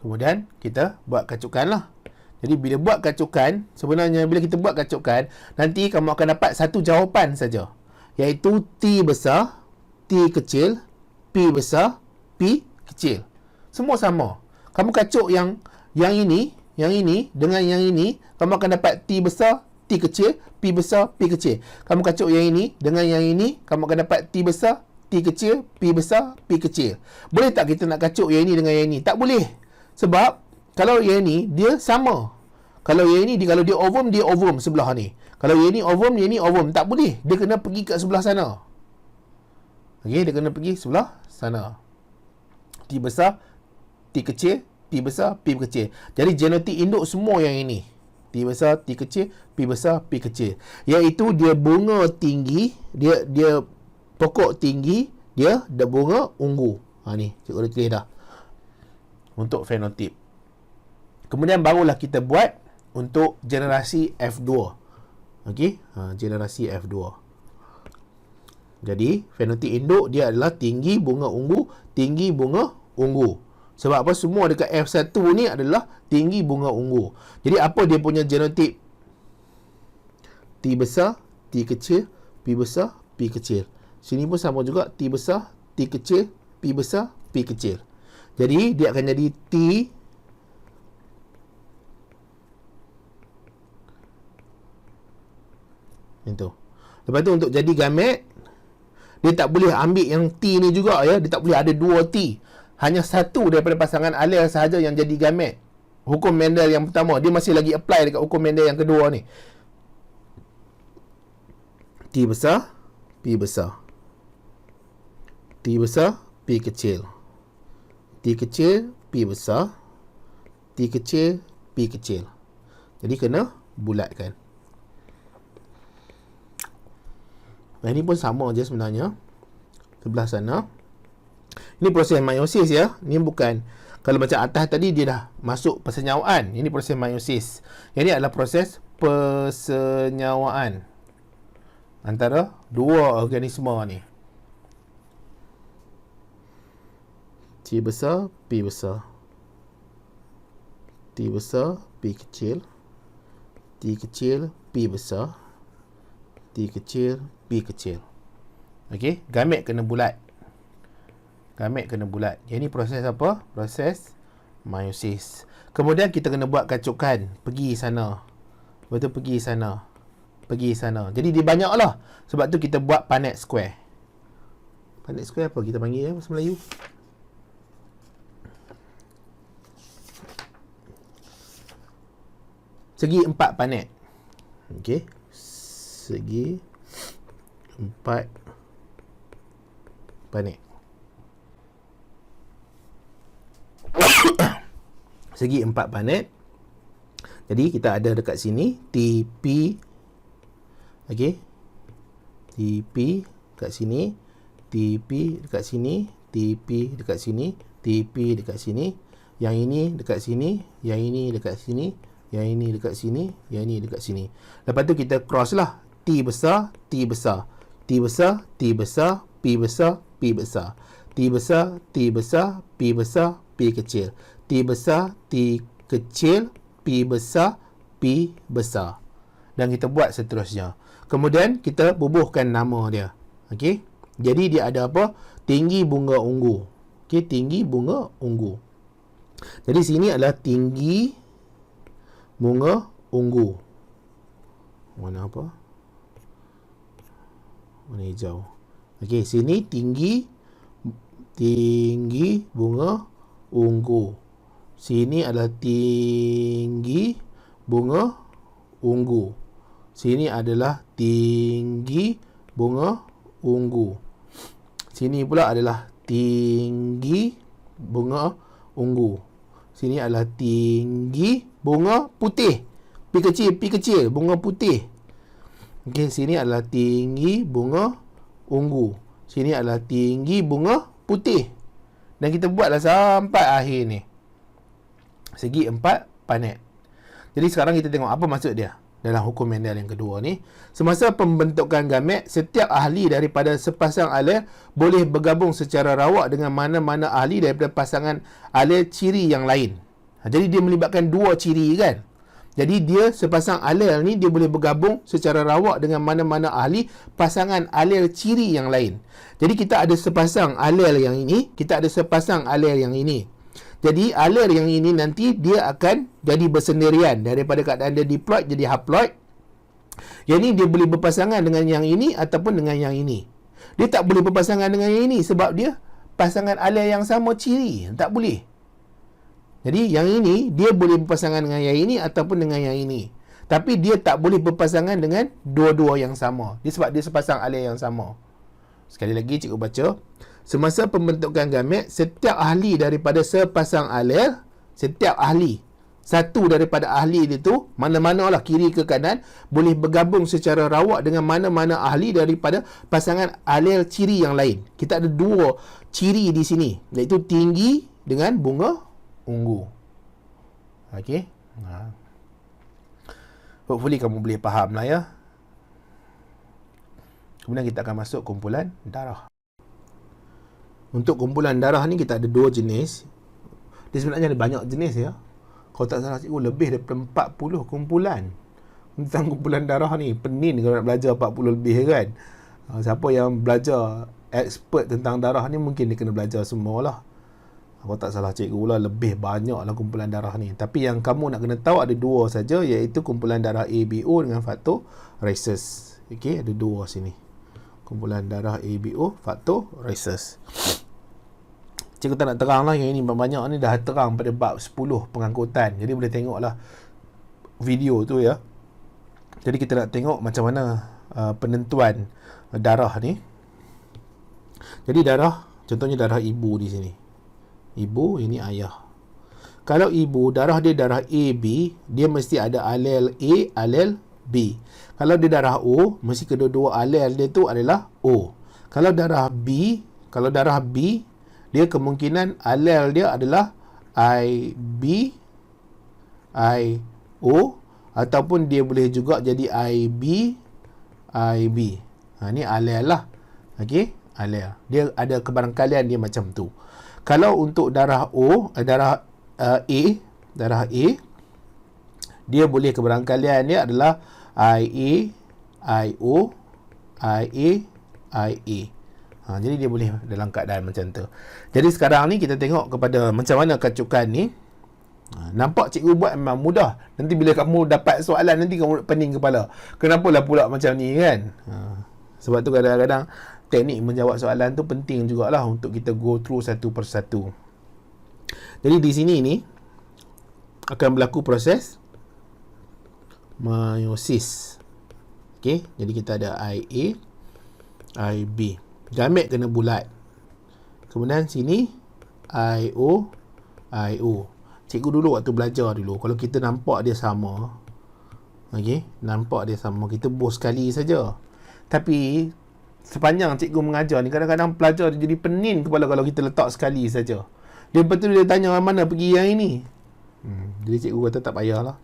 Kemudian kita buat kacukan lah. Jadi bila buat kacukan, sebenarnya bila kita buat kacukan, nanti kamu akan dapat satu jawapan saja, iaitu T besar, T kecil, P besar, P kecil. Semua sama. Kamu kacuk yang ini dengan yang ini, kamu akan dapat T besar, T kecil, P besar, P kecil. Kamu kacuk yang ini dengan yang ini, kamu akan dapat T besar, T kecil, P besar, P kecil. Boleh tak kita nak kacuk yang ini dengan yang ini? Tak boleh. Sebab kalau yang ini dia sama. Kalau yang ini kalau dia ovum sebelah ni. Kalau yang ini ovum, tak boleh. Dia kena pergi kat sebelah sana. Okey, dia kena pergi sebelah sana. T besar, T kecil, P besar, P kecil. Jadi genotik induk semua yang ini. T besar, T kecil, P besar, P kecil. Iaitu dia bunga tinggi, dia pokok tinggi, dia bunga ungu. Ni, cikgu dah tulis dah. Untuk fenotip. Kemudian barulah kita buat untuk generasi F2. Okey, generasi F2. Jadi fenotip induk dia adalah tinggi bunga ungu, tinggi bunga ungu. Sebab apa? Semua dekat F1 ni adalah tinggi bunga ungu. Jadi apa dia punya genotip? T besar, T kecil, P besar, P kecil. Sini pun sama juga, T besar, T kecil, P besar, P kecil. Jadi dia akan jadi T itu. Lepas tu untuk jadi gamet, dia tak boleh ambil yang T ni juga ya. Dia tak boleh ada dua T. Hanya satu daripada pasangan alel sahaja yang jadi gamet. Hukum Mendel yang pertama, dia masih lagi apply dekat hukum Mendel yang kedua ni. T besar, P besar. T besar, P kecil. T kecil, P besar. T kecil, P kecil. Jadi kena bulatkan. Ini pun sama je sebenarnya. Sebelah sana. Ini proses meiosis ya. Ini bukan, kalau macam atas tadi dia dah masuk persenyawaan. Ini proses meiosis. Yang ini adalah proses persenyawaan antara dua organisma ni. T besar, P besar. T besar, P kecil. T kecil, P besar. T kecil, P kecil. Okey, gamet kena bulat. Gamet kena bulat. Yang ni proses apa? Proses meiosis. Kemudian kita kena buat kacukan. Pergi sana. Lepas tu pergi sana. pergi sana. Jadi dia banyak lah. Sebab tu kita buat Punnett Square. Punnett Square apa kita panggil bahasa Melayu? Segi 4 Punnett. Okey. Segi 4 Punnett. Segi 4 Punnett. Jadi kita ada dekat sini TP. Okey. TP dekat sini, TP dekat sini, TP dekat sini, TP dekat sini. Yang ini dekat sini, yang ini dekat sini, yang ini dekat sini, yang ini dekat sini. Lepas tu kita cross lah. T besar, T besar. T besar, T besar, P besar, P besar. T besar, T besar, P besar, P kecil. T besar, T kecil, P besar, P besar. Dan kita buat seterusnya. Kemudian kita bubuhkan nama dia. Okey. Jadi dia ada apa? Tinggi bunga ungu. Okey, tinggi bunga ungu. Jadi sini adalah tinggi bunga ungu. Warna apa? Warna hijau. Okey, sini tinggi bunga ungu. Sini adalah tinggi bunga ungu. Sini adalah tinggi bunga ungu. Sini pula adalah tinggi bunga ungu. Sini adalah tinggi bunga putih. P kecil, bunga putih. Okey, sini adalah tinggi bunga ungu. Sini adalah tinggi bunga putih. Dan kita buatlah sampai akhir ni. Segi 4 Punnett. Jadi sekarang kita tengok apa maksud dia dalam hukum Mendel yang kedua ni. Semasa pembentukan gamet, setiap ahli daripada sepasang alel boleh bergabung secara rawak dengan mana-mana ahli daripada pasangan alel ciri yang lain. Jadi dia melibatkan dua ciri kan. Jadi dia sepasang alel ni dia boleh bergabung secara rawak dengan mana-mana ahli pasangan alel ciri yang lain. Jadi kita ada sepasang alel yang ini, kita ada sepasang alel yang ini. Jadi alel yang ini nanti dia akan jadi bersendirian daripada keadaan dia diploid jadi haploid. Yang ini dia boleh berpasangan dengan yang ini ataupun dengan yang ini. Dia tak boleh berpasangan dengan yang ini sebab dia pasangan alel yang sama ciri. Tak boleh. Jadi yang ini dia boleh berpasangan dengan yang ini ataupun dengan yang ini. Tapi dia tak boleh berpasangan dengan dua-dua yang sama. Dia sebab dia sepasang alel yang sama. Sekali lagi cikgu baca. Semasa pembentukan gamet, setiap ahli daripada sepasang alel, setiap ahli, satu daripada ahli itu, mana-mana lah kiri ke kanan, boleh bergabung secara rawak dengan mana-mana ahli daripada pasangan alel ciri yang lain. Kita ada dua ciri di sini, iaitu tinggi dengan bunga ungu. Okey. Hopefully kamu boleh faham lah ya. Kemudian kita akan masuk kumpulan darah. Untuk kumpulan darah ni kita ada dua jenis. Dia sebenarnya ada banyak jenis ya. Kalau tak salah cikgu lebih daripada 40 kumpulan tentang kumpulan darah ni. Pening kalau nak belajar 40 lebih kan. Siapa yang belajar expert tentang darah ni mungkin dia kena belajar semualah. Kalau tak salah cikgu lah lebih banyak lah kumpulan darah ni. Tapi yang kamu nak kena tahu ada dua saja, iaitu kumpulan darah ABO dengan faktor rhesus. Okey, ada dua sini. Kumpulan darah ABO, faktor rhesus. Cikgu tak nak terang lah, yang ini banyak ni dah terang pada bab 10 pengangkutan. Jadi boleh tengok lah video tu ya. Jadi kita nak tengok macam mana penentuan darah ni. Jadi darah, contohnya darah ibu di sini. Ibu, ini ayah. Kalau ibu, darah dia darah AB, dia mesti ada alel A, alel B. Kalau dia darah O, mesti kedua-dua alel dia tu adalah O. Kalau darah B, dia kemungkinan alel dia adalah IB, IO, ataupun dia boleh juga jadi IB, IB. Ni alel lah. Okey, alel. Dia ada kebarangkalian dia macam tu. Kalau untuk darah O, darah A, dia boleh kebarangkalian dia adalah IA, IO, IA, IA. Jadi dia boleh dalam keadaan macam tu. Jadi sekarang ni kita tengok kepada macam mana kacukan ni. Nampak cikgu buat memang mudah. Nanti bila kamu dapat soalan, nanti kamu pening kepala. Kenapalah pula macam ni kan? Sebab tu kadang-kadang teknik menjawab soalan tu penting jugalah untuk kita go through satu persatu. Jadi di sini ni akan berlaku proses meiosis. Okey, jadi kita ada IA, IB. Gamet kena bulat. Kemudian sini IO, IO. Cikgu dulu waktu belajar dulu, kalau kita nampak dia sama, okey, nampak dia sama, kita bos sekali saja. Tapi sepanjang cikgu mengajar ni, kadang-kadang pelajar jadi pening kepala kalau kita letak sekali saja. Dia betul dia tanya mana pergi yang ini. Jadi cikgu kata tak payahlah.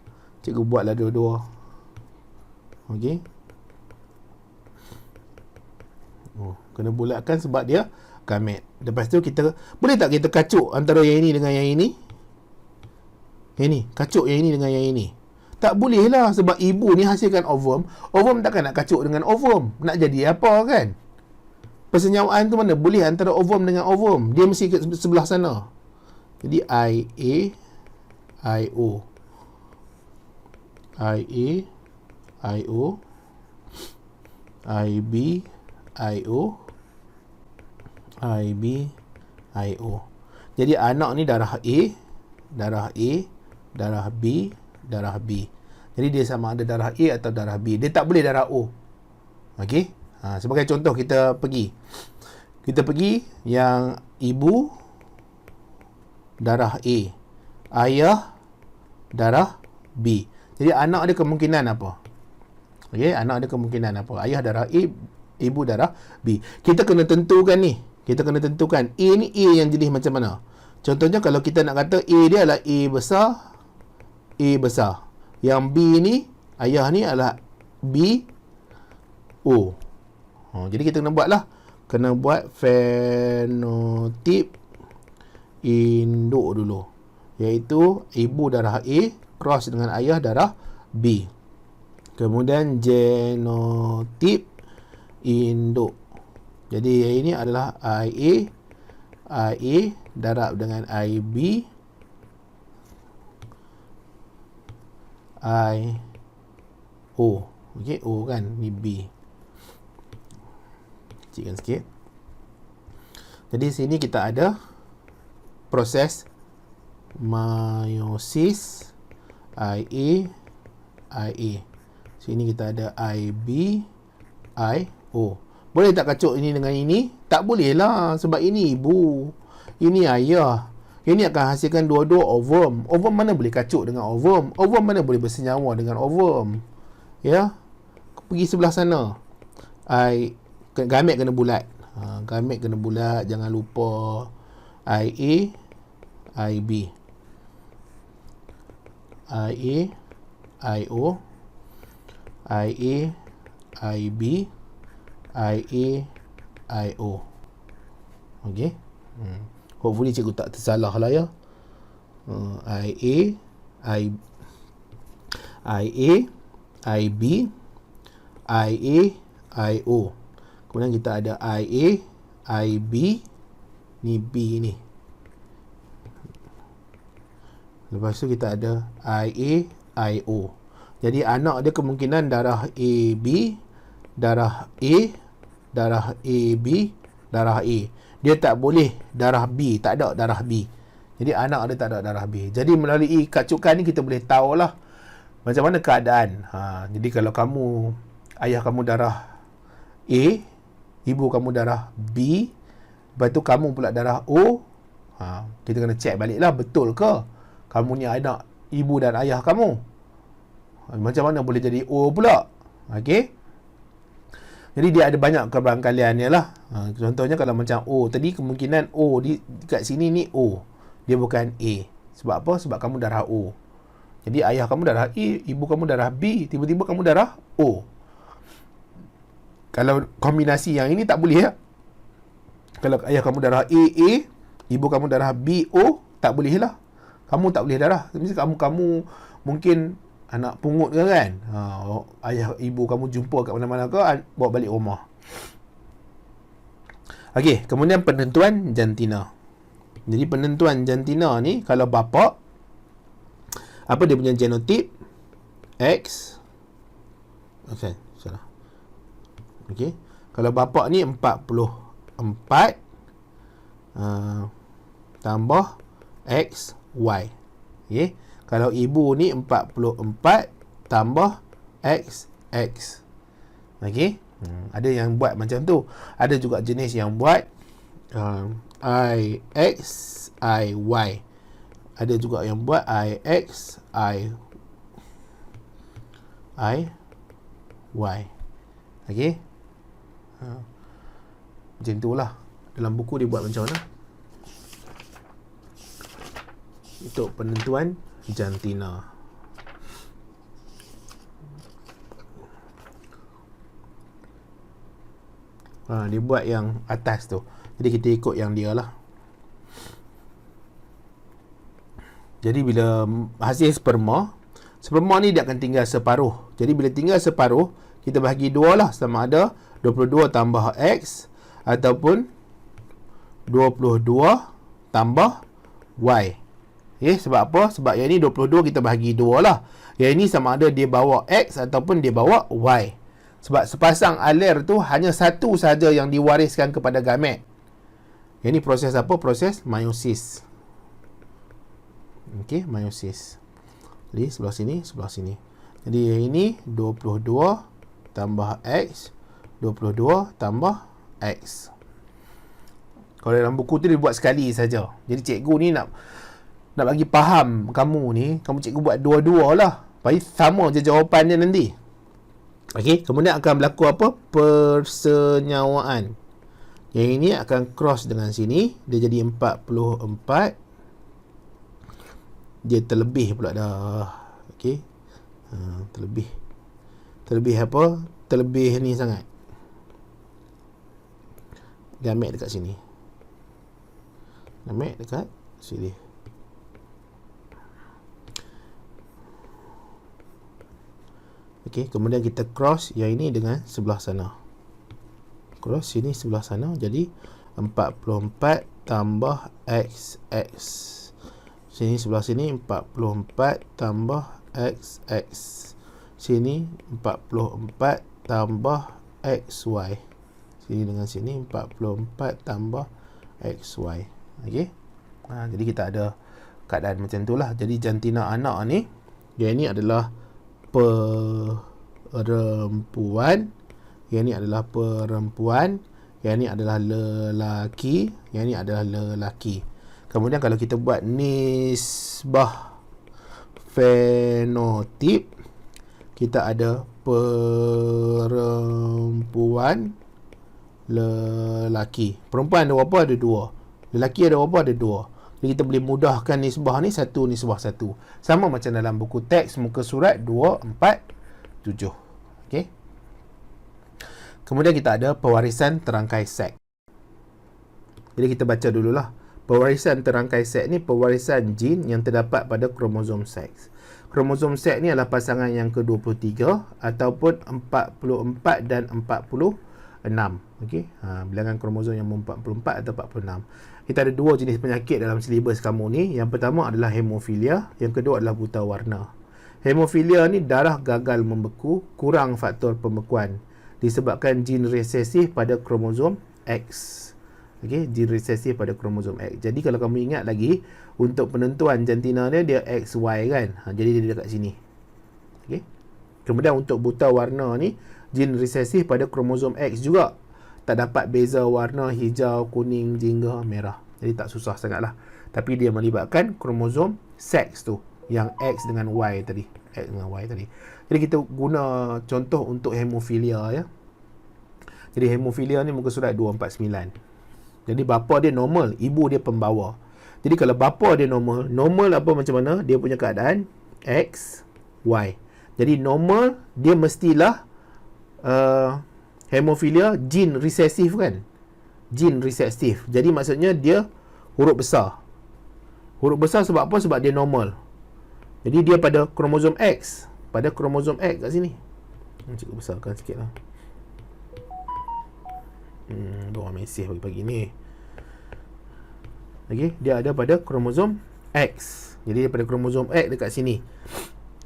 Cikgu buatlah dua-dua. Okey. Kena bulatkan sebab dia gamet. Lepas tu kita boleh tak kita kacuk antara yang ini dengan yang ini? Yang ni, kacuk yang ini dengan yang ini. Tak boleh lah, sebab ibu ni hasilkan ovum. Ovum takkan nak kacuk dengan ovum. Nak jadi apa kan? Persenyawaan tu mana boleh antara ovum dengan ovum. Dia mesti ke sebelah sana. Jadi IA, IO, IA, IO, IB, IO, IB, IO. Jadi anak ni darah A, darah A, darah B, darah B. Jadi dia sama ada darah A atau darah B. Dia tak boleh darah O. Okey? Sebagai contoh kita pergi yang ibu darah A, ayah darah B. Jadi anak ada kemungkinan apa? Okey, anak ada kemungkinan apa? Ayah darah A, ibu darah B. Kita kena tentukan ni. Kita kena tentukan A ni A yang jenis macam mana. Contohnya kalau kita nak kata A dia adalah A besar, A besar. Yang B ni, ayah ni adalah B, O. Jadi kita kena buat lah. Kena buat fenotip induk dulu. Iaitu ibu darah A cross dengan ayah darah B. Kemudian genotip induk. Jadi yang ini adalah IA, IA darab dengan IB, IO. Okey, O kan, ni B. Kecilkan sikit. Jadi sini kita ada proses meiosis IA, IA. Sini kita ada IB, IO. Boleh tak kacuk ini dengan ini? Tak boleh lah, sebab ini ibu, ini ayah. Ini akan hasilkan dua-dua ovum. Ovum mana boleh kacuk dengan ovum? Ovum mana boleh bersenyawa dengan ovum? Ya, pergi sebelah sana. Gamet kena bulat. Gamet kena bulat, jangan lupa. IA, IB, IA, IO, IA, IB, IA, IO. Okey. Hopefully cikgu tak tersalah lah ya. IA, IB, IA, IO. Kemudian kita ada IA, IB, ni B ni. Lepas tu kita ada IA, IO. Jadi anak dia kemungkinan darah AB, darah A, darah AB, darah A. Dia tak boleh darah B, tak ada darah B. Jadi anak dia tak ada darah B. Jadi melalui kacukan ni kita boleh tahulah macam mana keadaan. Jadi kalau kamu, ayah kamu darah A, ibu kamu darah B, lepas tu kamu pula darah O, kita kena check balik lah, betul ke kamu ni anak ibu dan ayah kamu. Macam mana boleh jadi O pula? Okey. Jadi dia ada banyak kebarangkaliannya lah. Contohnya kalau macam O tadi, kemungkinan O dekat sini ni O, dia bukan A. Sebab apa? Sebab kamu darah O. Jadi ayah kamu darah A, ibu kamu darah B, tiba-tiba kamu darah O. Kalau kombinasi yang ini tak boleh ya. Kalau ayah kamu darah A, ibu kamu darah B, O, tak boleh lah. Kamu tak boleh darah. Misalnya kamu mungkin anak pungut ke kan, ayah ibu kamu jumpa kat mana-mana ke, bawa balik rumah. Okey, kemudian penentuan jantina. Jadi penentuan jantina ni, kalau bapa Apa dia punya genotip? X. Okay, salah. Okey. Kalau bapa ni 44 tambah X, Y. Okey. Kalau ibu ni 44 tambah X, X. Okey. Ada yang buat macam tu. Ada juga jenis yang buat I, X, I, Y. Ada juga yang buat I, X, I, Y. Okey. Macam tu lah. Dalam buku dia buat macam mana untuk penentuan jantina. Dia buat yang atas tu. Jadi kita ikut yang dia lah. Jadi bila hasil sperma ni dia akan tinggal separuh. Jadi bila tinggal separuh, kita bahagi 2 lah, sama ada 22 tambah X ataupun 22 tambah Y. Sebab apa? Sebab yang ni 22 kita bahagi 2 lah. Yang ini sama ada dia bawa X ataupun dia bawa Y. Sebab sepasang alir tu hanya satu saja yang diwariskan kepada gamet. Yang ni proses apa? Proses meiosis. Okey, meiosis. Jadi sebelah sini. Jadi yang ini 22 tambah X, 22 tambah X. Kalau dalam buku tu dia buat sekali saja. Jadi cikgu ni nak bagi faham kamu ni, cikgu buat dua-dua lah. Supaya sama je jawapan dia nanti. Okey, kemudian akan berlaku apa? Persenyawaan. Yang ini akan cross dengan sini. Dia jadi 44. Dia terlebih pula dah. Okey. Terlebih apa? Terlebih ni sangat. Gamet dekat sini. Gamet dekat sini. Okey, kemudian kita cross yang ini dengan sebelah sana. Cross sini sebelah sana, jadi 44 tambah XX. Sini sebelah sini 44 tambah XX. Sini 44 tambah XY. Sini dengan sini 44 tambah XY. Okey. Jadi kita ada keadaan macam itulah. Jadi jantina anak ni, dia ni adalah perempuan, yang ni adalah perempuan, yang ni adalah lelaki, yang ni adalah lelaki. Kemudian kalau kita buat nisbah fenotip, kita ada perempuan, lelaki. Perempuan ada berapa? Ada 2. Lelaki ada berapa? Ada 2. Jadi kita boleh mudahkan nisbah ni 1 nisbah 1. Sama macam dalam buku teks muka surat 247. Okey. Kemudian kita ada pewarisan terangkai seks. Jadi kita baca dululah. Pewarisan terangkai seks ni pewarisan jin yang terdapat pada kromosom seks. Kromosom seks ni adalah pasangan yang ke-23 ataupun 44 dan 46. Okey. Bilangan kromosom yang 44 atau 46. Kita ada 2 jenis penyakit dalam silibus kamu ni. Yang pertama adalah hemofilia, yang kedua adalah buta warna. Hemofilia ni darah gagal membeku, kurang faktor pembekuan disebabkan jin resesif pada kromosom X. Okey, jin resesif pada kromosom X. Jadi kalau kamu ingat lagi, untuk penentuan jantina dia XY kan. Jadi dia dekat sini. Okey. Kemudian untuk buta warna ni, jin resesif pada kromosom X juga. Tak dapat beza warna hijau, kuning, jingga, merah. Jadi tak susah sangatlah. Tapi dia melibatkan kromosom seks tu, yang X dengan Y tadi. X dengan Y tadi. Jadi kita guna contoh untuk hemofilia ya. Jadi hemofilia ni muka surat 249. Jadi bapa dia normal, ibu dia pembawa. Jadi kalau bapa dia normal apa macam mana? Dia punya keadaan X, Y. Jadi normal dia mestilah hemofilia jin resesif kan? Jin resesif. Jadi maksudnya dia huruf besar. Huruf besar sebab apa? Sebab dia normal. Jadi dia pada kromosom X. Pada kromosom X kat sini. Cikgu besarkan sikit lah. Doa mesej pagi-pagi ni. Okay, dia ada pada kromosom X. Jadi daripada kromosom X dekat sini,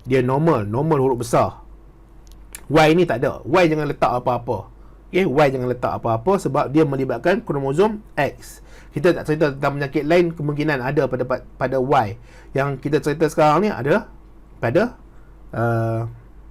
dia normal huruf besar. Y ni tak ada. Y jangan letak apa-apa. Okay, Y jangan letak apa-apa sebab dia melibatkan kromosom X. Kita tak cerita tentang penyakit lain, kemungkinan ada pada Y. Yang kita cerita sekarang ni ada pada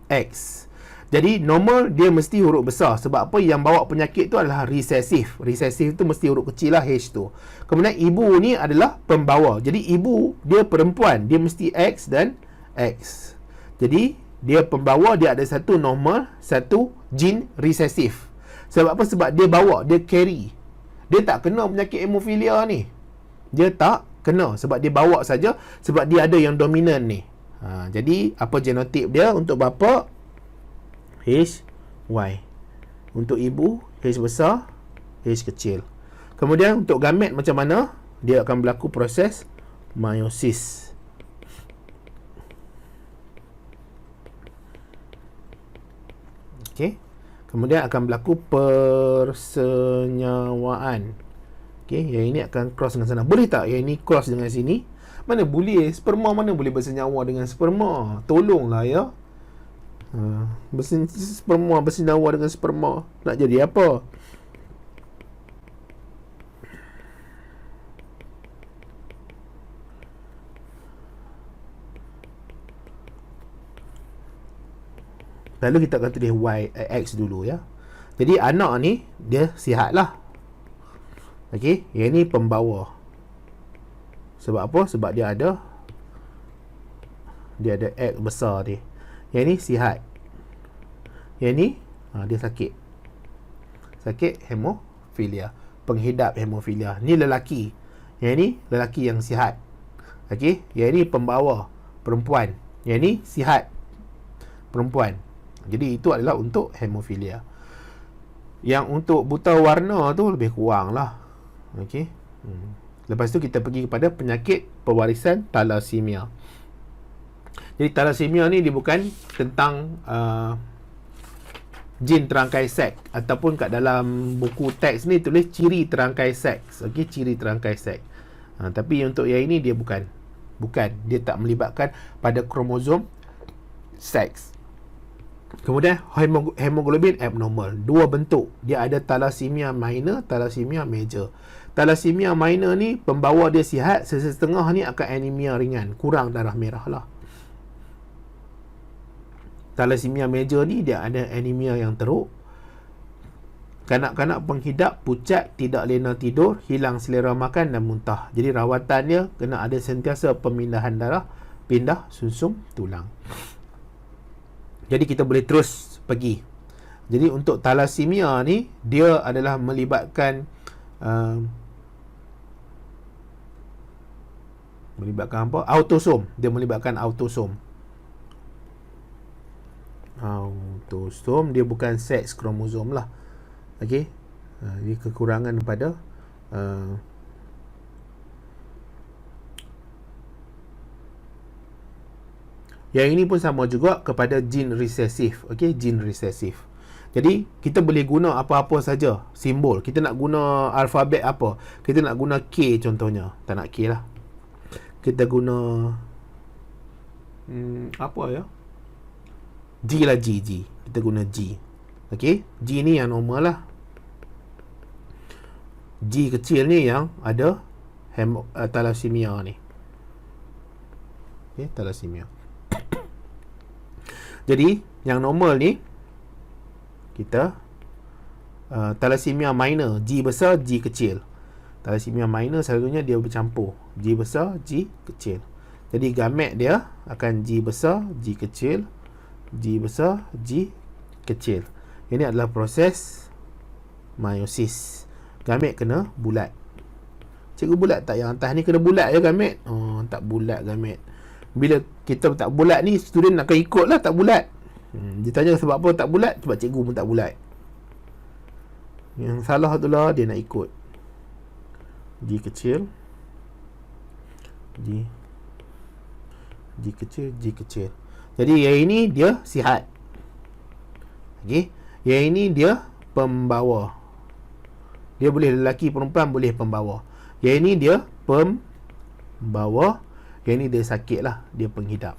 X. Jadi normal dia mesti huruf besar. Sebab apa? Yang bawa penyakit tu adalah resesif. Resesif tu mesti huruf kecil lah, H tu. Kemudian ibu ni adalah pembawa. Jadi ibu dia perempuan, dia mesti X dan X. Jadi dia pembawa, dia ada satu normal, satu gene resesif. Sebab apa? Sebab dia bawa, dia carry. Dia tak kena penyakit hemofilia ni. Dia tak kena sebab dia bawa saja, sebab dia ada yang dominan ni. Jadi apa genotip dia? Untuk bapa H, Y. Untuk ibu H besar, H kecil. Kemudian untuk gamet macam mana? Dia akan berlaku proses meiosis. Okey. Kemudian akan berlaku persenyawaan. Okey, yang ini akan cross dengan sana. Boleh tak yang ini cross dengan sini? Mana boleh? Sperma mana boleh bersenyawa dengan sperma? Tolonglah ya. Sperma bersenyawa dengan sperma. Nak jadi apa? Lalu kita akan tulis X dulu ya. Jadi anak ni dia sihat lah. Okey, yang ni pembawa. Sebab apa? Sebab dia ada X besar dia. Yang ni sihat. Yang ni dia sakit. Sakit hemofilia, penghidap hemofilia. Ni lelaki. Yang ni lelaki yang sihat. Okey, yang ni pembawa, perempuan. Yang ni sihat, perempuan. Jadi itu adalah untuk hemofilia. Yang untuk buta warna tu lebih kurang lah. Okey. Lepas tu kita pergi kepada penyakit pewarisan thalassemia. Jadi thalassemia ni dia bukan tentang jin terangkai seks, ataupun kat dalam buku teks ni tulis ciri terangkai seks. Okey, ciri terangkai seks. Tapi untuk yang ini dia bukan. Dia tak melibatkan pada kromosom seks. Kemudian hemoglobin abnormal. Dua bentuk. Dia ada thalassemia minor, thalassemia major. Thalassemia minor ni pembawa dia sihat, setengah ni akan anemia ringan, kurang darah merah lah. Thalassemia major ni dia ada anemia yang teruk, kanak-kanak penghidap, pucat, tidak lena tidur, hilang selera makan dan muntah. Jadi rawatan dia kena ada sentiasa pemindahan darah, pindah sumsum tulang. Jadi kita boleh terus pergi. Jadi untuk thalassemia ni dia adalah melibatkan apa? Autosom. Dia melibatkan autosom. Autosom dia bukan seks kromosom lah. Okey. Dia kekurangan pada yang ini pun sama juga kepada gene resesif. Okey, gene resesif. Jadi kita boleh guna apa-apa saja simbol. Kita nak guna alfabet apa? Kita nak guna K contohnya. Tak nak K lah. Kita guna apa ya? G lah, G. Kita guna G. Okey, G ni yang normal lah. G kecil ni yang ada thalassemia ni. Okey, thalassemia. Jadi yang normal ni kita thalassemia minor, G besar, G kecil. Thalassemia minor selalunya dia bercampur, G besar, G kecil. Jadi gamet dia akan G besar, G kecil, G besar, G kecil. Ini adalah proses meiosis. Gamet kena bulat. Cikgu bulat tak? Yang atas ni kena bulat je gamet. Tak bulat gamet. Bila kita tak bulat ni, student akan ikut lah tak bulat. Dia tanya sebab apa tak bulat? Sebab cikgu pun tak bulat. Yang salah tu lah dia nak ikut. G kecil, G kecil, G kecil. Jadi yang ini dia sihat. Okay. Yang ini dia pembawa. Dia boleh lelaki perempuan, boleh pembawa. Yang ini dia pembawa. Yang ni dia sakit lah, dia penghidap.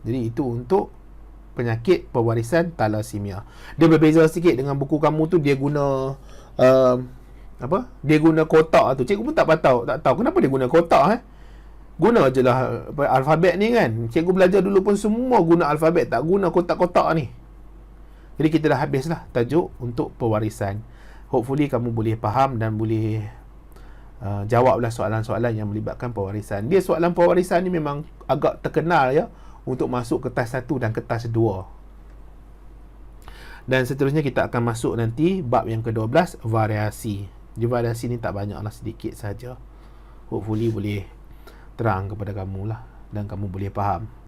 Jadi itu untuk penyakit pewarisan thalassemia. Dia berbeza sikit dengan buku kamu tu, dia guna dia guna kotak tu. Cikgu pun tak tahu kenapa dia guna kotak. Guna je lah alfabet ni kan. Cikgu belajar dulu pun semua guna alfabet, tak guna kotak-kotak ni. Jadi kita dah habis lah tajuk untuk pewarisan. Hopefully kamu boleh faham dan boleh jawablah soalan-soalan yang melibatkan pewarisan. Dia soalan pewarisan ni memang agak terkenal ya, untuk masuk kertas 1 dan kertas 2. Dan seterusnya kita akan masuk nanti bab yang ke-12, variasi. Di variasi ni tak banyak lah, sedikit saja. Hopefully boleh terang kepada kamu lah, dan kamu boleh faham.